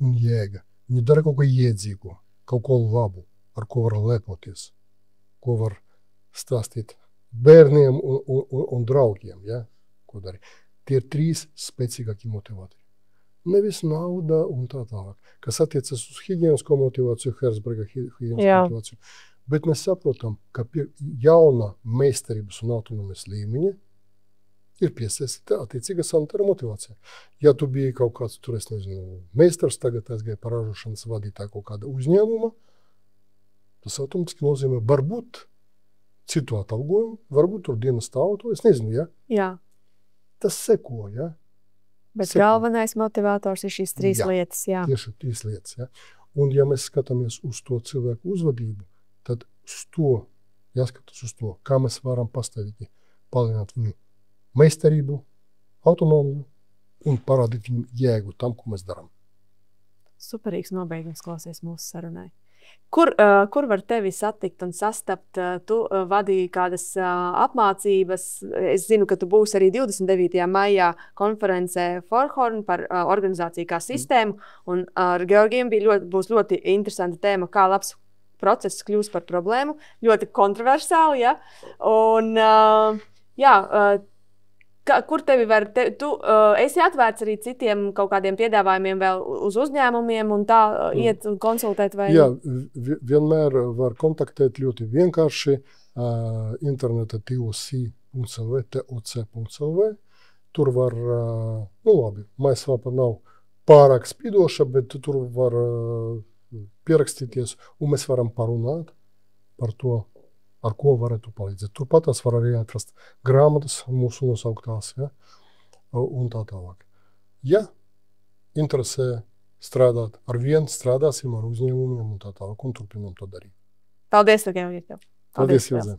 Un jēga. Viņi dara kaut ko iedzīgo, kaut ko labu, ar ko var lepoties, ko var stāstīt bērniem un draugiem, ja? Ko darīt. Tie ir 3 spēcīgākie motivatori. Nevis nauda un tā tālāk. Kas attiecas uz higienisko motivāciju, Herzberga higienisko motivāciju. Bet mēs saprotam, ka pie jauna meistarības un autonomijas līmeņa ir piesaistīta attiecīga sanitāra motivācija. Ja tu biji kaut kāds, tur es nezinu, meistars, tagad aizgāja par ražošanas vadītāju kaut kāda uzņēmuma, tas automatiski nozīmē varbūt citu atalgojumu, varbūt tur dienas auto, es nezinu, ja? Jā. Tas seko, ja? Bet galvenais motivators ir šīs 3 lietas, jā. Tieši 3 lietas, ja? Un ja mēs skatāmies uz to cilvēku uzvedību, tad uz to, jāskatās uz to, kā mēs varam pastāvīgi palielināt viņu meistarību, autonomiju un parādīt viņu jēgu tam, ko mēs darām. Superīgs nobeigums klausies mūsu sarunai. Kur var tevi satikt un sastapt? Tu vadīji kādas apmācības. Es zinu, ka tu būsi arī 29. maijā konferencē Forhorn par organizāciju kā sistēmu. Un ar Georgiem būs ļoti interesanta tēma, kā labs process kļūst par problēmu. Ļoti kontroversāli, ja? Un kur tevi var, tu esi atvērts arī citiem kaut kādiem piedāvājumiem vēl uz uzņēmumiem un tā iet un konsultēt? Vai? Jā, vienmēr var kontaktēt ļoti vienkārši interneta toc.lv, toc.lv. Tur var, mājaslapa nav pārāk spīdoša, bet tur var pierakstīties un mēs varam parunāt par to, ar ko varētu palīdzēt. Turpat tās var arī atrast grāmatas mūsu nosauktās, ja? Un tā tālāk. Ja interesē strādāt ar vienu, strādāsim ar uzņēmumiem un tā tālāk, un turpinām to darīt. Paldies, Georgi. Paldies, Ilze.